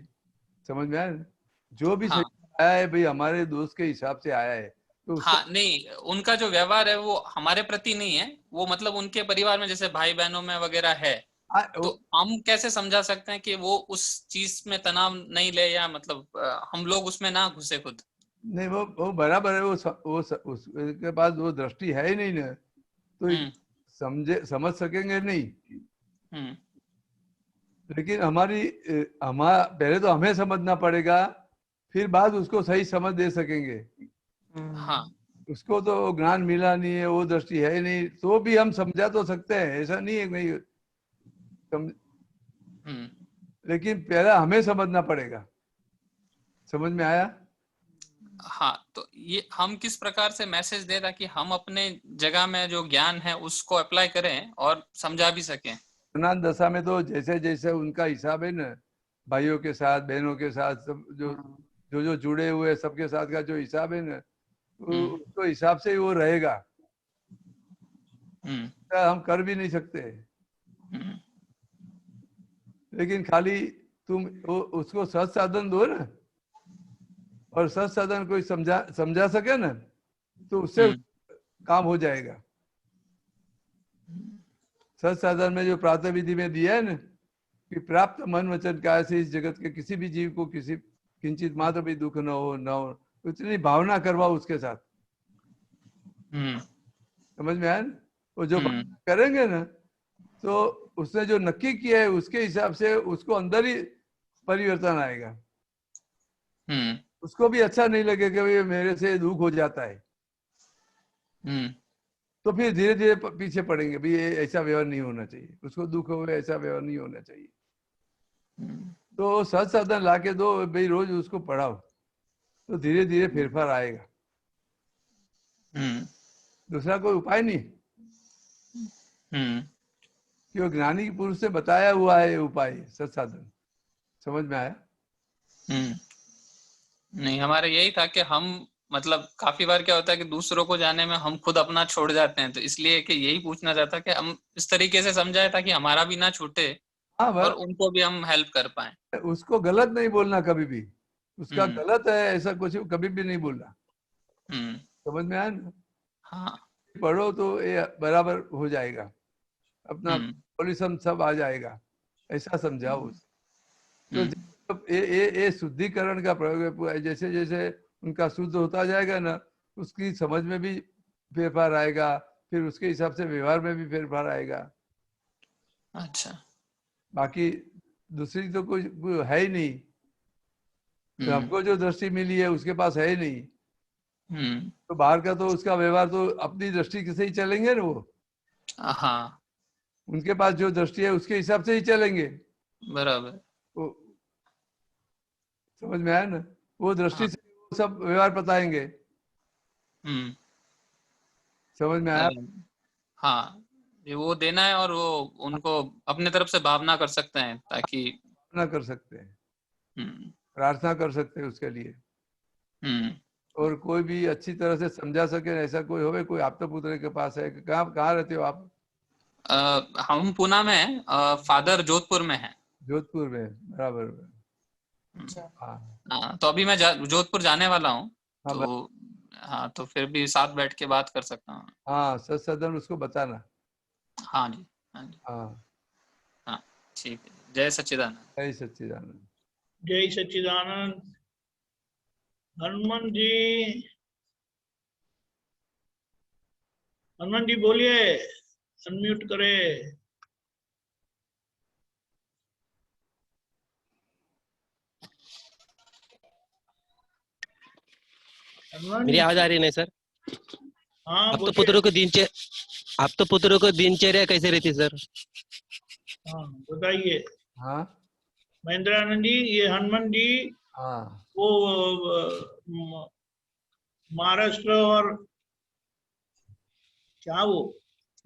समझ में आया? जो भी आया है भाई हमारे दोस्त के हिसाब से आया है, तो हाँ नहीं, उनका जो व्यवहार है वो हमारे प्रति नहीं है, वो मतलब उनके परिवार में जैसे भाई बहनों में वगैरह है, तो हम कैसे समझा सकते हैं कि वो उस चीज में तनाव नहीं ले, या मतलब हम लोग उसमें ना घुसे खुद? नहीं, वो बराबर है, उसके पास वो दृष्टि है ही नहीं ना, तो समझ सकेंगे नहीं। लेकिन पहले तो हमें समझना पड़ेगा, फिर बाद उसको सही समझ दे सकेंगे। हाँ, उसको तो ज्ञान मिला नहीं है, वो दृष्टि है नहीं, तो भी हम समझा तो सकते हैं, ऐसा नहीं है नहीं लेकिन पहले हमें समझना पड़ेगा। समझ में आया? हाँ, तो ये हम किस प्रकार से मैसेज दे ताकि हम अपने जगह में जो ज्ञान है उसको अप्लाई करें और समझा भी सकें? ज्ञान दशा में तो जैसे जैसे उनका हिसाब है ना, भाइयों के साथ बहनों के साथ सब जो जुड़े हुए सबके साथ का जो हिसाब है ना, उसको हिसाब से ही वो रहेगा। हम कर भी नहीं सकते, लेकिन खाली तुम उसको सत साधन दो ना, और सत साधन कोई समझा सके ना, तो उससे काम हो जाएगा। सत साधन में जो प्रातः विधि में दिया है ना कि प्राप्त मन वचन काया से इस जगत के किसी भी जीव को किसी किंचित मात्र भी दुख न हो, उतनी भावना करवाओ उसके साथ। समझ में आया ना? वो जो करेंगे ना, तो उसने जो नक्की किया है उसके हिसाब से उसको अंदर ही परिवर्तन आएगा। उसको भी अच्छा नहीं लगेगा भाई मेरे से दुख हो जाता है, तो फिर धीरे धीरे पीछे पड़ेंगे, भाई ऐसा व्यवहार नहीं होना चाहिए, उसको दुख हो ऐसा व्यवहार नहीं होना चाहिए। तो सत साधन ला के दो भाई, रोज उसको पढ़ाओ, तो धीरे धीरे फेरफार आएगा। दूसरा कोई उपाय नहीं, क्यों ज्ञानी पुरुष से बताया हुआ है उपाय सत साधन। समझ में आया? नहीं, हमारा यही था कि हम मतलब काफी बार क्या होता है कि दूसरों को जाने में हम खुद अपना छोड़ जाते हैं, तो इसलिए कि यही पूछना चाहता कि हम इस तरीके से समझाए ताकि हमारा भी ना छूटे और उनको भी हम हेल्प कर पाए। उसको गलत नहीं बोलना कभी भी, उसका गलत है ऐसा कुछ कभी भी नहीं बोलना। समझ में आया ना? हाँ पढ़ो तो ये बराबर हो जाएगा, अपना पॉल्यूशन सब आ जाएगा, ऐसा समझाओ उसे। तो जब ये शुद्धिकरण का प्रयोग है, जैसे जैसे उनका शुद्ध होता जाएगा ना, उसकी समझ में भी फेरफार आएगा, फिर उसके हिसाब से व्यवहार में भी फेरफार आएगा। अच्छा। बाकी दूसरी तो कोई है ही नहीं, हमको जो दृष्टि मिली है उसके पास है ही नहीं। तो बाहर का तो उसका व्यवहार तो अपनी दृष्टि से ही चलेंगे ना वो। हाँ उनके पास जो दृष्टि है उसके हिसाब से ही चलेंगे। बराबर। समझ में आया ना? वो दृष्टि से सब व्यवहार बताएंगे। समझ में आया? हाँ, ये वो देना है और वो उनको अपने तरफ से भावना कर सकते हैं, ताकि ना कर सकते हैं, प्रार्थना कर सकते हैं उसके लिए। और कोई भी अच्छी तरह से समझा सके, ऐसा कोई होवे, कोई आप तो पुत्र के पास है? कहाँ रहते हो आप? हम पूना में हैं, फादर जोधपुर में है। जोधपुर में, बराबर। हाँ, तो अभी मैं जोधपुर जाने वाला हूँ। तो हाँ, तो फिर भी साथ बैठ के बात कर सकता हूँ। हाँ, सदन उसको बताना। हाँ जी, हाँ जी। हाँ ठीक है। जय सच्चिदानंद। जय सच्चिदानंद। जय सच्चिदानंद। हनुमान जी बोलिए, अनम्यूट करे। मेरी आवाज आ रही नहीं सर? हाँ, आप तो पुत्रों को दिनचर्या कैसे रहती सर? हाँ बताइए। हाँ महेंद्रानंद जी, ये हनुमान जी वो महाराष्ट्र और क्या वो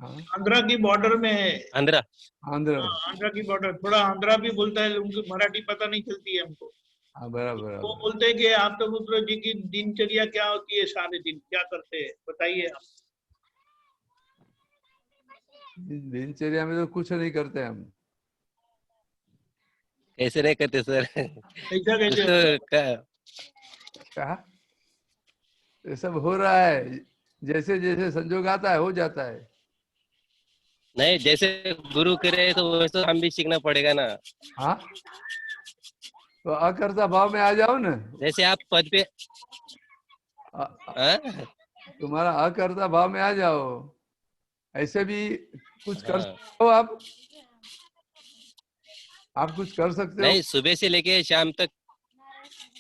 आंध्रा की बॉर्डर में है। आंध्रा आंध्रा की बॉर्डर, थोड़ा आंध्रा भी बोलता है, उनकी मराठी पता नहीं चलती है हमको। बराबर। वो बोलते हैं कि आप तो पुत्र जी की दिनचर्या क्या होती है, सारे दिन क्या करते हैं, बताइए आप। दिनचर्या में तो कुछ नहीं करते हम। कैसे नहीं करते सर? ऐसा कैसे? क्या ये सब हो रहा है, जैसे जैसे संजोग आता है हो जाता है। नहीं, जैसे गुरु करे तो वैसे हम भी सीखना पड़ेगा ना। हाँ, तो अकर्ता भाव में आ जाओ ना। जैसे आप पद पे तुम्हारा अकर्ता भाव में आ जाओ, ऐसे भी कुछ कर सकते हो आप कुछ कर सकते हो। नहीं, सुबह से लेके शाम तक।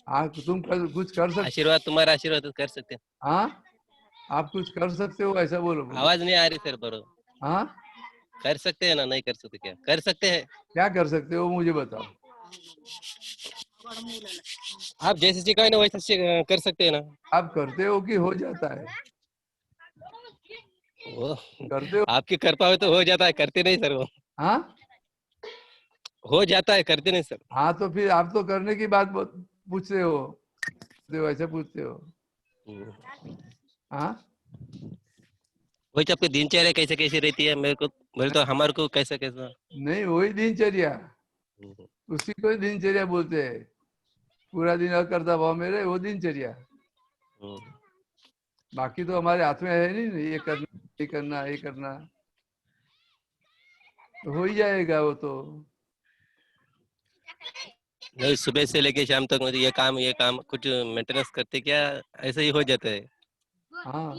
हाँ, तुम कुछ कर सकते। आशीर्वाद, तुम्हारा आशीर्वाद तो कर सकते हैं। हाँ, आप कुछ कर सकते हो, ऐसा बोलो। आवाज नहीं आ रही सर बरो। हाँ, कर सकते हैं ना? नहीं कर सकते? क्या कर सकते हैं? क्या कर सकते हो मुझे बताओ। आप जैसे सिखाए ना वैसे कर सकते हैं ना? आप करते हो कि हो जाता है? वो करते हो, आपकी कृपा हो तो हो जाता है, करते नहीं सर वो। हाँ हो जाता है, करते नहीं सर। हाँ, तो फिर आप तो करने की बात पूछते हो, ऐसे पूछते हो। हाँ, वही तो आपकी दिनचर्या कैसे कैसे रहती है? मेरे तो हमारे को कैसा कैसा नहीं, वही दिनचर्या, उसी को दिनचर्या बोलते हैं। पूरा दिन अकर्ता भाव में रहे, वो दिनचर्या। बाकी तो हमारे हाथ में है नहीं, ये करना ये करना ये करना, तो हो ही जाएगा वो तो। नहीं, सुबह से लेके शाम तक मुझे ये काम कुछ मेंटेनेंस करते क्या ऐसे ही हो जाता है। हाँ,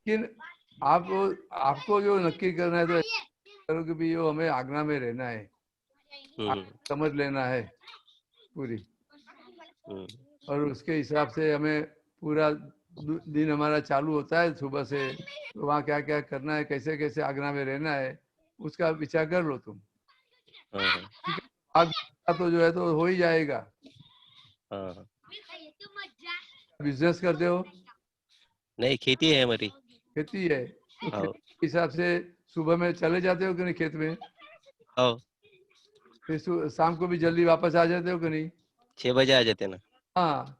लेकिन आपको जो नक्की करना है तो करो कि भी यो हमें आज्ञा में रहना है, समझ लेना है पूरी, और उसके हिसाब से हमें पूरा दिन हमारा चालू होता है सुबह से, तो वहाँ क्या क्या करना है, कैसे कैसे आज्ञा में रहना है, उसका विचार कर लो तुम। तो जो है तो हो ही जाएगा। बिजनेस करते हो? नहीं, खेती है हमारी। खेती है तो खेती के हिसाब से सुबह में चले जाते हो कि नहीं खेत में? फिर शाम को भी जल्दी वापस आ जाते हो कि नहीं? 6 बजे आ जाते ना। हाँ,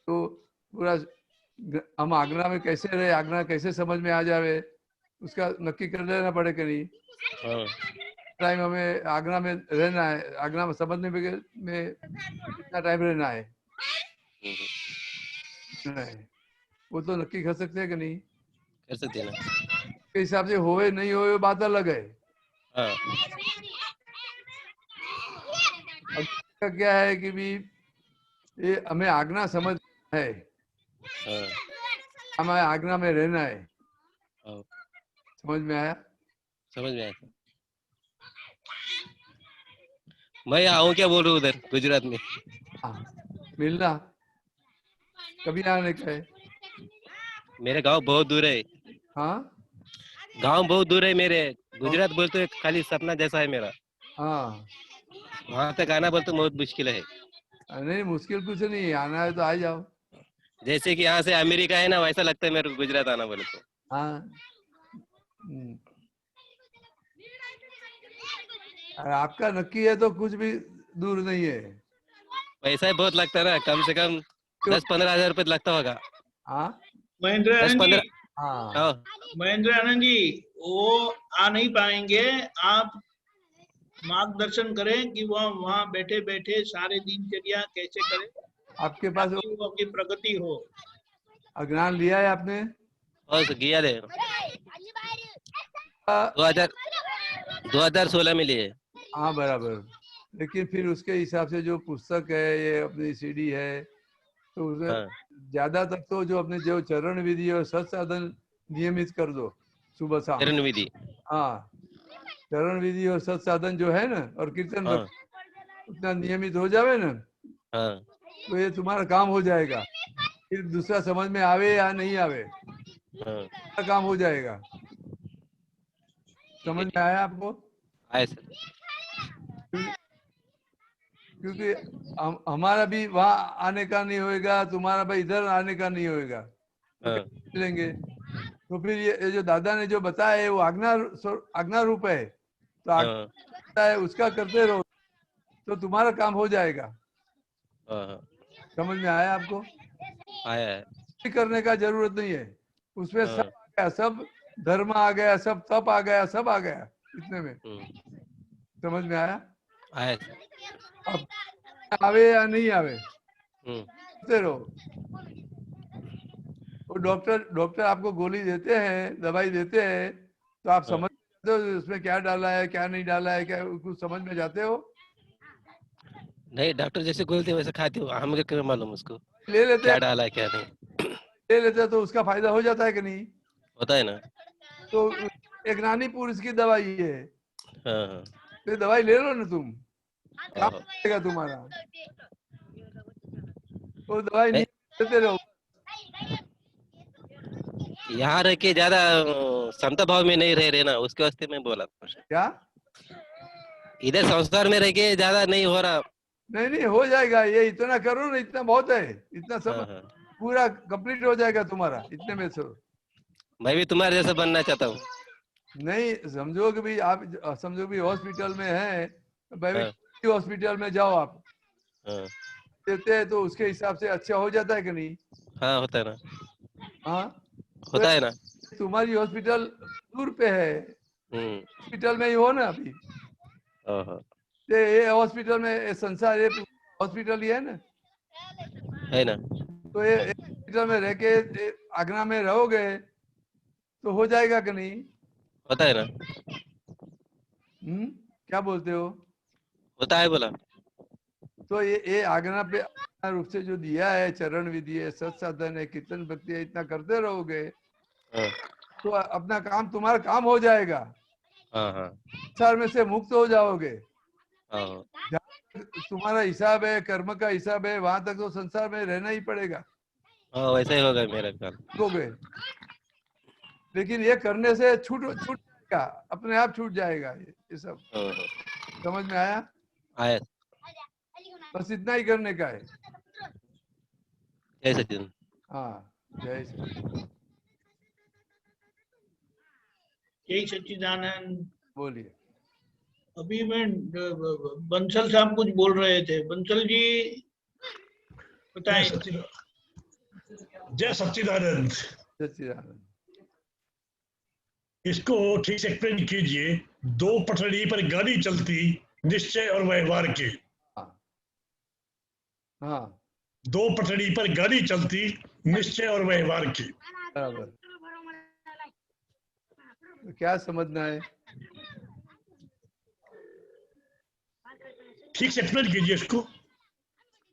तो पूरा हम आज्ञा में कैसे रहे, आज्ञा कैसे समझ में आ जावे, उसका नक्की कर लेना पड़े कि नहीं। टाइम हमें आज्ञा में रहना है, आज्ञा में समझने में कितना टाइम रहना है। है वो तो नक्की कर सकते हैं कि नहीं? कर सकते हैं ना। के हिसाब से होए नहीं होए बात अलग है। हाँ। अब क्या है कि भी ये हमें आज्ञा समझ है, हाँ। हमें आज्ञा में रहना है। हाँ। समझ में आया? समझ में आया। मैं आऊँ क्या बोल रहा हूँ उधर गुजरात में? मिलना कभी आने का है? मेरे गांव बहुत दूर है। हाँ गांव बहुत दूर है मेरे। गुजरात बोलते खाली सपना जैसा है मेरा। हाँ वहां तक आना बोलते बहुत मुश्किल है। नहीं मुश्किल कुछ नहीं, आना है तो आ जाओ। जैसे कि यहाँ से अमेरिका है ना, वैसा लगता है मेरे को गुजरात आना बोले तो। हाँ आपका नक्की है तो कुछ भी दूर नहीं है। पैसा ही बहुत लगता है ना, कम से कम 10-15 हजार रुपये लगता होगा। हाँ महेंद्र आनंद जी, 10-15। हाँ महेंद्र आनंद जी वो आ नहीं पाएंगे। आप मार्गदर्शन करें कि वह वहाँ बैठे बैठे सारे दिनचर्या कैसे करें, आपके पास वो आपकी प्रगति हो। ज्ञान लिया है आपने? और गया दे 2016 में लिए। हाँ बराबर, लेकिन फिर उसके हिसाब से जो पुस्तक है, ये अपनी सीडी है, तो उसमें ज्यादा तक तो जो अपने जो चरण विधि और सत्साधन नियमित कर दो सुबह शाम। चरण विधि, हाँ चरण विधि और सत्साधन जो है ना, और कीर्तन उतना नियमित हो जावे ना, तो ये तुम्हारा काम हो जाएगा। फिर दूसरा समझ में आवे या नहीं आवे, काम हो जाएगा। समझ में आया आपको? आया सर। क्योंकि हमारा भी वहाँ आने का नहीं होएगा, तुम्हारा भाई इधर आने का नहीं होएगा, तो मिलेंगे। तो फिर ये जो दादा ने जो बताया है वो आज्ञा रूप है, तो आज्ञा है उसका करते रहो तो तुम्हारा काम हो जाएगा। समझ में आया आपको? आया है। करने का जरूरत नहीं है, उसमें सब आ गया, सब धर्म आ गया, सब तप आ गया, सब आ गया इतने में। समझ में आया? आया। अब आवे या नहीं आवे करते रहो। वो डॉक्टर आपको गोली देते हैं, दवाई देते हैं, तो आप समझ हो उसमें क्या डाला है क्या नहीं डाला है, क्या कुछ समझ में जाते हो? नहीं, डॉक्टर जैसे बोलते वैसे खाते हो, हमें क्या मालूम उसको ले लेते क्या डाला है क्या नहीं। ले लेते तो उसका फायदा हो जाता है कि नहीं? होता है ना। तो एक नानी पुरुष की दवाई है, हाँ। तो दवाई ले लो ना तुम, काम करेगा तुम्हारा। वो दवाई नहीं लेते रहो। यहाँ रह के ज्यादा समता भाव में नहीं रह रहे ना, उसके वास्ते मैं बोला। क्या इधर संसार में रह के ज्यादा नहीं हो रहा? नहीं हो जाएगा, ये इतना करो ना, इतना बहुत है, इतना सब पूरा कंप्लीट हो जाएगा तुम्हारा इतने में से। मैं भी तुम्हारे जैसा बनना चाहता हूँ। नहीं समझो कि भाई आप समझो भी हॉस्पिटल में है, भाई हॉस्पिटल में जाओ आप, देते हैं तो उसके हिसाब से अच्छा हो जाता है कि नहीं? हाँ होता है ना। हाँ होता है ना। तुम्हारी हॉस्पिटल दूर पे है, हॉस्पिटल में ही हो ना अभी। ये हॉस्पिटल में संसार, ये हॉस्पिटल ही है ना, है ना। तो ये हॉस्पिटल में रह के आज्ञा में रहोगे तो हो जाएगा कि नहीं? होता है ना। क्या बोलते हो? होता है बोला। तो ये आज्ञा पे रूप से जो दिया है, चरण विधि है, सत्साधन है, कीर्तन भक्ति है, इतना करते रहोगे तो अपना काम, तुम्हारा काम हो जाएगा। संसार में से मुक्त हो जाओगे। तुम्हारा हिसाब है, कर्म का हिसाब है, वहां तक तो संसार में रहना ही पड़ेगा। वैसा ही होगा मेरा काम। होगे, लेकिन ये करने से छूट जाएगा, अपने आप छूट जाएगा ये सब। समझ में आया? आया। बस इतना ही करने का है। जय सच्चिदानंद। हाँ जय सच्चिदानंद। जय सच्चिदानंद। बोलिए। अभी मैं बंसल साहब कुछ बोल रहे थे, बंसल जी बताएं। जय सच्चिदानंद। सच्चिदानंद। इसको ठीक से एक्सप्लेन कीजिए। दो पटरी पर गाड़ी चलती, निश्चय और व्यवहार के। हाँ दो पटड़ी पर गाड़ी चलती, निश्चय और व्यवहार की। बराबर। तो क्या समझना है? ठीक से एक्सप्लेन कीजिए इसको।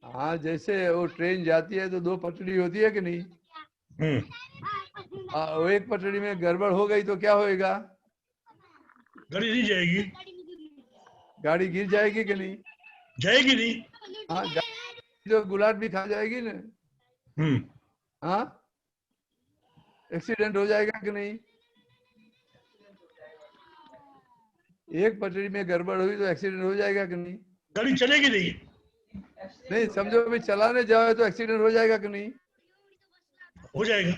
हाँ, जैसे वो ट्रेन जाती है तो दो पटड़ी होती है कि नहीं? वो एक पटड़ी में गड़बड़ हो गई तो क्या होएगा? गाड़ी नहीं जाएगी। गाड़ी गिर जाएगी कि नहीं? जाएगी नहीं। हाँ, तो गुलाट भी खा जाएगी ना। हाँ, एक्सीडेंट हो जाएगा कि नहीं? एक पटड़ी में गड़बड़ हुई तो एक्सीडेंट हो जाएगा कि नहीं? गाड़ी चलेगी नहीं। नहीं, समझो अभी चलाने जाओ तो एक्सीडेंट हो जाएगा कि नहीं? हो जाएगा।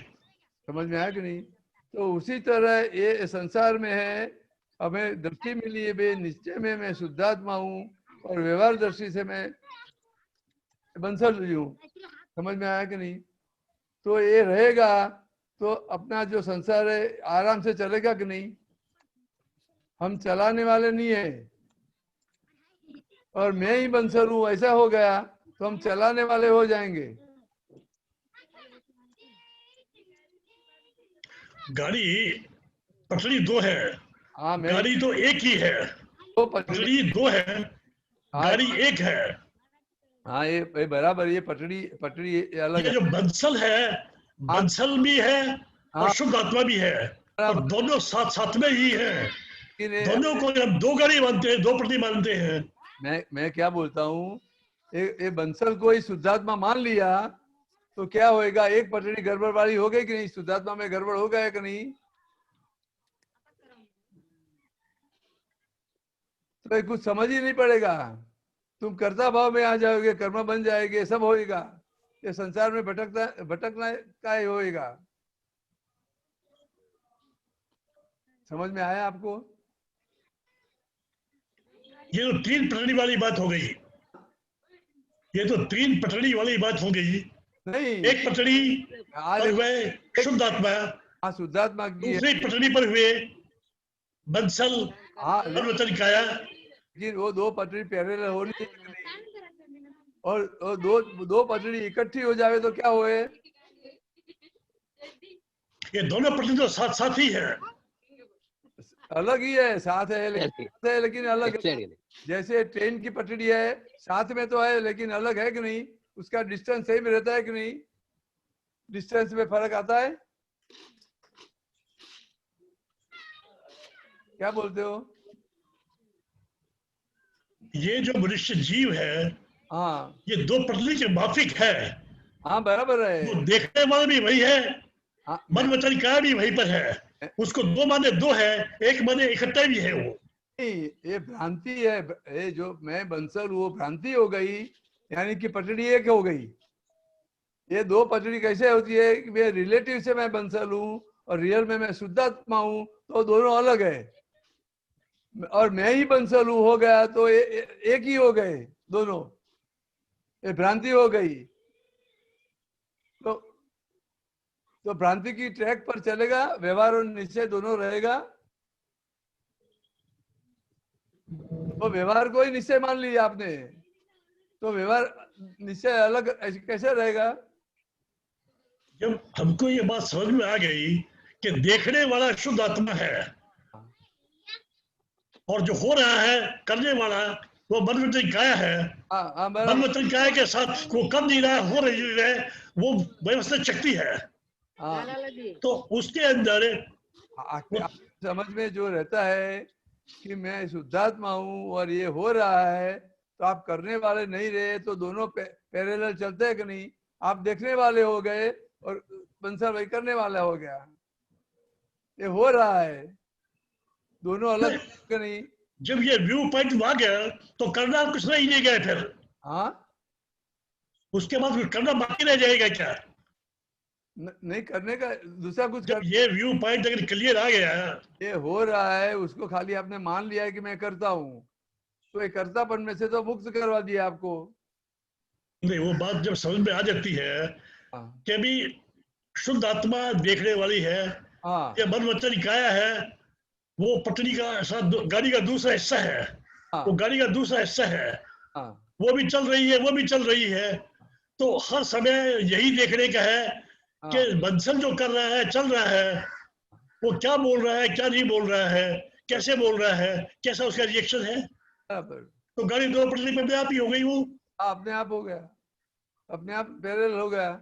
समझ में आया कि नहीं? तो उसी तरह ये संसार में है, हमें दृष्टि मिली है बे निश्चय में मैं शुद्धात्मा हूँ और व्यवहार दृष्टि से मैं बंसल हूँ। समझ में आया कि नहीं? तो ये रहेगा तो अपना जो संसार है आराम से चलेगा कि नहीं? हम चलाने वाले नहीं है और मैं ही बंसल हूँ, ऐसा हो गया तो हम चलाने वाले हो जाएंगे। गाड़ी पटड़ी दो है। हाँ, गाड़ी तो एक ही है। तो पटड़ी दो है, गाड़ी एक है। हाँ, ये बराबर। ये पटड़ी अलग ये जो बंसल है, बंसल भी है और शुद्ध आत्मा भी है, और दोनों साथ साथ में ही है। दोनों को हम दो गाड़ी मानते हैं, दो पटड़ी मानते हैं। मैं क्या बोलता हूँ, ये बंसल को ही शुद्धात्मा मान लिया तो क्या होएगा? एक पटड़ी गड़बड़ वाली हो गई कि नहीं? शुद्धात्मा में गड़बड़ हो गया कि नहीं? तो कुछ समझ ही नहीं पड़ेगा। तुम कर्ता भाव में आ जाओगे, कर्म बन जाएंगे, सब होएगा। ये संसार में भटकना का ही होएगा। समझ में आया आपको? ये तो तीन पटड़ी वाली बात हो गई। ये तो तीन पटड़ी वाली बात हो गई। नहीं, एक पटड़ी पर हुए शुद्ध आत्मा, शुद्धात्मा की दूसरी पटड़ी पर हुए बंसल वचन काया। लेकिन वो दो पटड़ी पैरेलल होनी चाहिए और दो पटड़ी इकट्ठी हो जावे तो क्या होए? ये दोनों पटड़ी तो साथ साथ ही है। अलग ही है, साथ है लेकिन अलग है। जैसे ट्रेन की पटड़ी है, साथ में तो है लेकिन अलग है कि नहीं? उसका डिस्टेंस सही में रहता है कि नहीं? डिस्टेंस में फर्क आता है? क्या बोलते हो? ये जो मनुष्य जीव है, हाँ, ये दो पटड़ी के माफिक है। हाँ, बराबर है। वो देखने वाला भी वही है, मन वचन का भी वहीं पर है। उसको दो माने दो है, एक माने इकट्ठा भी है। वो नहीं, ये भ्रांति है। ये जो मैं बंसल वो भ्रांति हो गई, यानी कि पटड़ी एक हो गई। ये दो पटड़ी कैसे होती है कि मैं रिलेटिव से मैं बंसल हूँ और रियल में मैं शुद्धात्मा हूँ, तो दोनों अलग है। और मैं ही बंसल हूँ हो गया तो एक ही हो गए दोनों। ये भ्रांति हो गई। तो भ्रांति की ट्रैक पर चलेगा, व्यवहार और निश्चय दोनों रहेगा। तो व्यवहार को ही निश्चय मान लिया आपने, तो व्यवहार निश्चय अलग कैसे रहेगा? जब हमको ये बात समझ में आ गई कि देखने वाला शुद्ध आत्मा है और जो हो रहा है करने वाला वो मन वचन काया है। मन वचन काया के साथ वो कर नहीं रहा, हो रही है, वो व्यवस्थित शक्ति है। तो उसके अंदर समझ में जो रहता है कि मैं शुद्धात्मा हूँ और ये हो रहा है, तो आप करने वाले नहीं रहे तो दोनों पैरेलल चलते हैं कि नहीं? आप देखने वाले हो गए और बंसल भाई करने वाला हो गया। ये हो रहा है, दोनों अलग कि नहीं? जब ये व्यू पॉइंट आ गया तो करना कुछ नहीं गया फिर। हाँ, उसके बाद फिर करना बाकी रह जाएगा क्या? नहीं करने का दूसरा कुछ जब ये व्यू पॉइंट अगर क्लियर आ गया, ये हो रहा है, उसको खाली आपने मान लिया है कि मैं करता हूँ, तो ये कर्तापन में से तो मुक्त करवा दिया आपको। नहीं, वो बात जब समझ में आ जाती है कि अभी शुद्ध आत्मा देखने वाली है, ये मन वचन काया है, वो पटड़ी का साथ गाड़ी का दूसरा हिस्सा है, वो गाड़ी का दूसरा हिस्सा है, वो भी चल रही है, वो भी चल रही है। तो हर समय यही देखने का है कि बंसल जो कर रहा है, चल रहा है, वो क्या बोल रहा है, क्या नहीं बोल रहा है, कैसे बोल रहा है, कैसा उसका रिएक्शन है। तो गाड़ी दो पटरी पे अपने आप ही हो गई, वो अपने आप हो गया, अपने आप पैरेलल हो गया।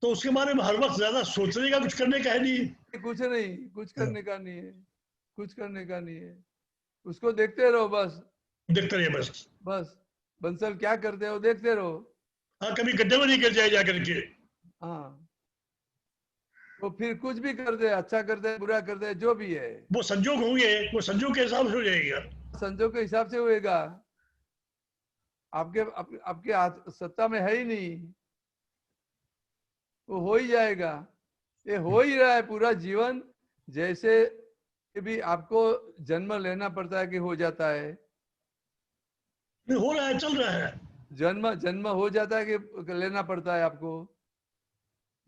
तो उसके बारे में हर वक्त ज्यादा सोचने का, कुछ करने का है नहीं। कुछ नहीं, कुछ करने का नहीं है, कुछ करने का नहीं है। उसको देखते रहो, बस देखते रहिए, बस बंसल क्या करते हो देखते रहो। हाँ, कभी गड्ढे में नहीं गिर जाए जा करके। हाँ, तो फिर कुछ भी कर दे, अच्छा कर दे, बुरा कर दे, जो भी है वो संजोग होंगे, वो संजोग के हिसाब से हो जाएगा। संजोग के हिसाब से होएगा, आपके हाथ सत्ता में है ही नहीं, वो हो ही जाएगा। ये हो ही रहा है पूरा जीवन, जैसे भी आपको जन्म लेना पड़ता है कि हो जाता है, हो रहा है, चल रहा है। जन्म हो जाता है कि लेना पड़ता है आपको?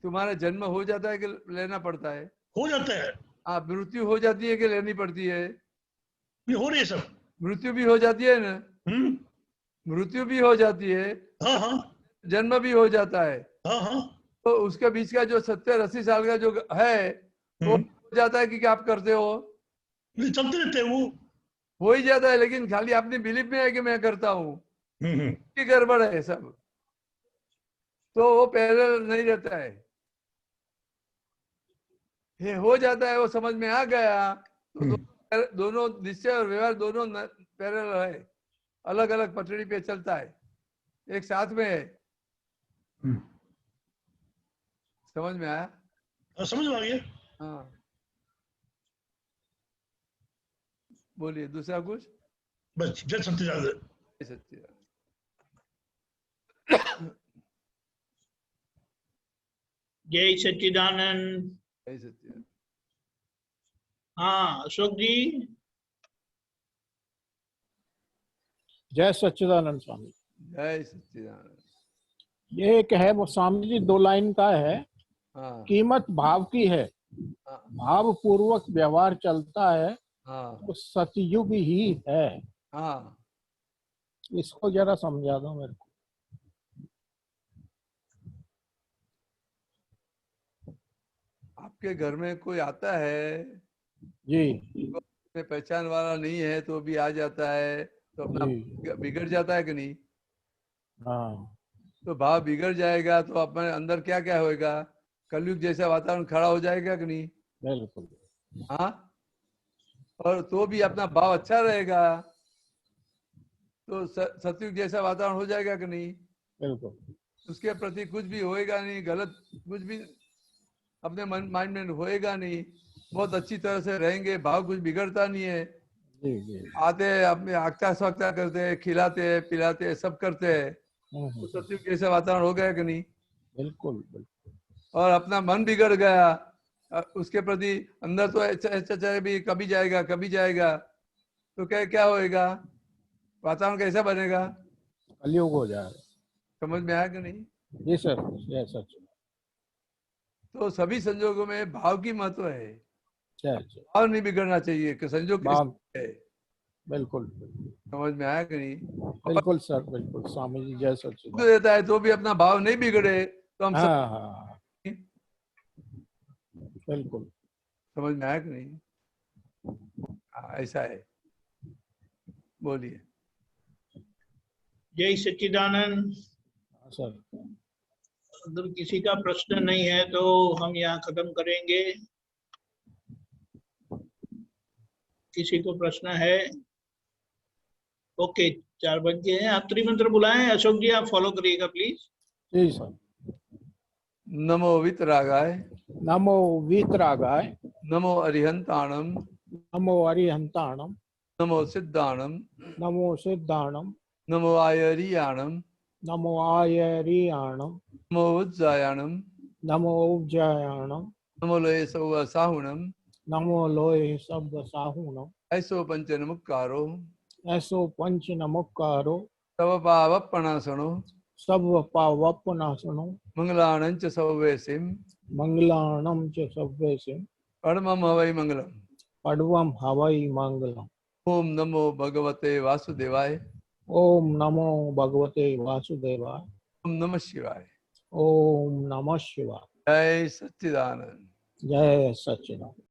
तुम्हारा जन्म हो जाता है कि लेना पड़ता है? हो जाता है। आप मृत्यु हो जाती है कि लेनी पड़ती है? हो रही है सब। मृत्यु भी हो जाती है ना? मृत्यु भी हो जाती है। हाँ हाँ। जन्म भी हो जाता है। हाँ हाँ। तो उसके बीच का जो 70-80 साल का जो है वो हो जाता है कि क्या आप करते हो? चलते रहते हैं, वो हो ही जाता है, लेकिन खाली अपनी बिलीफ में है कि मैं करता हूँ, की गड़बड़ है सब, तो वो पैरेलल नहीं रहता है। ये हो जाता है, वो समझ में आ गया तो दोनों निश्चय और व्यवहार दोनों पैरेलल है, अलग अलग पटड़ी पे चलता है, एक साथ में है। समझ में आया? समझ में आ गया। हाँ, बोलिए दूसरा कुछ। बस जय सच्चिदानंद। जय सच्चिदानंद। जय सच्चिदानंद। हाँ अशोक जी। जय सच्चिदानंद स्वामी। जय सच्चिदानंद। ये एक है वो स्वामी जी, 2 लाइन का है। हाँ। कीमत भाव की है, भाव पूर्वक व्यवहार चलता है, तो सतयुग ही है। हाँ। इसको जरा समझा दो मेरे को। आपके घर में कोई आता है जी, पहचान वाला नहीं है तो भी आ जाता है, तो अपना बिगड़ जाता है कि नहीं? हाँ। तो भाव बिगड़ जाएगा तो अपने अंदर क्या क्या होएगा? कलयुग जैसा वातावरण खड़ा हो जाएगा कि नहीं? बिल्कुल। हाँ, और तो भी अपना भाव अच्छा रहेगा तो सतयुग जैसा वातावरण हो जाएगा कि नहीं? बिल्कुल। उसके प्रति कुछ भी होएगा नहीं, गलत कुछ भी अपने माइंड में होएगा नहीं, बहुत अच्छी तरह से रहेंगे, भाव कुछ बिगड़ता नहीं है। जी जी। आते अपने आगता स्वागता करते हैं, खिलाते हैं, पिलाते हैं, सब करते हैं, तो सतयुग जैसा वातावरण हो गया कि नहीं? बिल्कुल बिल्कुल। और अपना मन बिगड़ गया, उसके प्रति अंदर तो अच्छा भी कभी जाएगा कभी जाएगा, तो क्या क्या होएगा? वातावरण कैसा बनेगा? कलयुग हो जाएगा। समझ में आया कि नहीं? जी सर, जय सच। तो सभी संजोगों में भाव की महत्व है, भाव नहीं बिगड़ना चाहिए कि संजोग है। बिल्कुल। समझ में आया कि नहीं? बिल्कुल सर, बिल्कुल स्वामी जी, जय सच। देता है तो भी अपना भाव नहीं बिगड़े तो हम हाँ, बिल्कुल। समझ में आया कि नहीं? ऐसा है। बोलिए। जय सच्चिदानंद। सर अगर किसी का प्रश्न नहीं है तो हम यहाँ खत्म करेंगे। किसी को प्रश्न है? ओके, 4 बज गए हैं। आप त्रिमंत्र बुलाएं। अशोक जी आप फॉलो करिएगा प्लीज। Ji sir. नमो वितरागाय, नमो वीतरागाय, नमो अरिहंताणम, नमो अरिहंताणम, नमो सिद्धाणम, नमो सिद्धाणम, नमो आयरियाणम, नमो आयरियाणम, नमो उज्जायाणम, नमो उपजायाणम, नमो लोये सौव साहुणम, नमो लोय सब साहुणम, ऐसो पंच नमुक्कारो, ऐसो पंच नमुक्कारो, तव पावपणासनो, सब पावपनासनो, मंगलाणं च सौवेसिम, मंगलाणं च सव्यसिम, परमं हवै मंगलम, पडवम हवै मंगलम। ओम नमो भगवते वासुदेवाय। ओम नमो भगवते वासुदेवाय। ओम नमः शिवाय। ओम नमः शिवाय। जय सच्चिदानंद। जय सच्चिदानंद।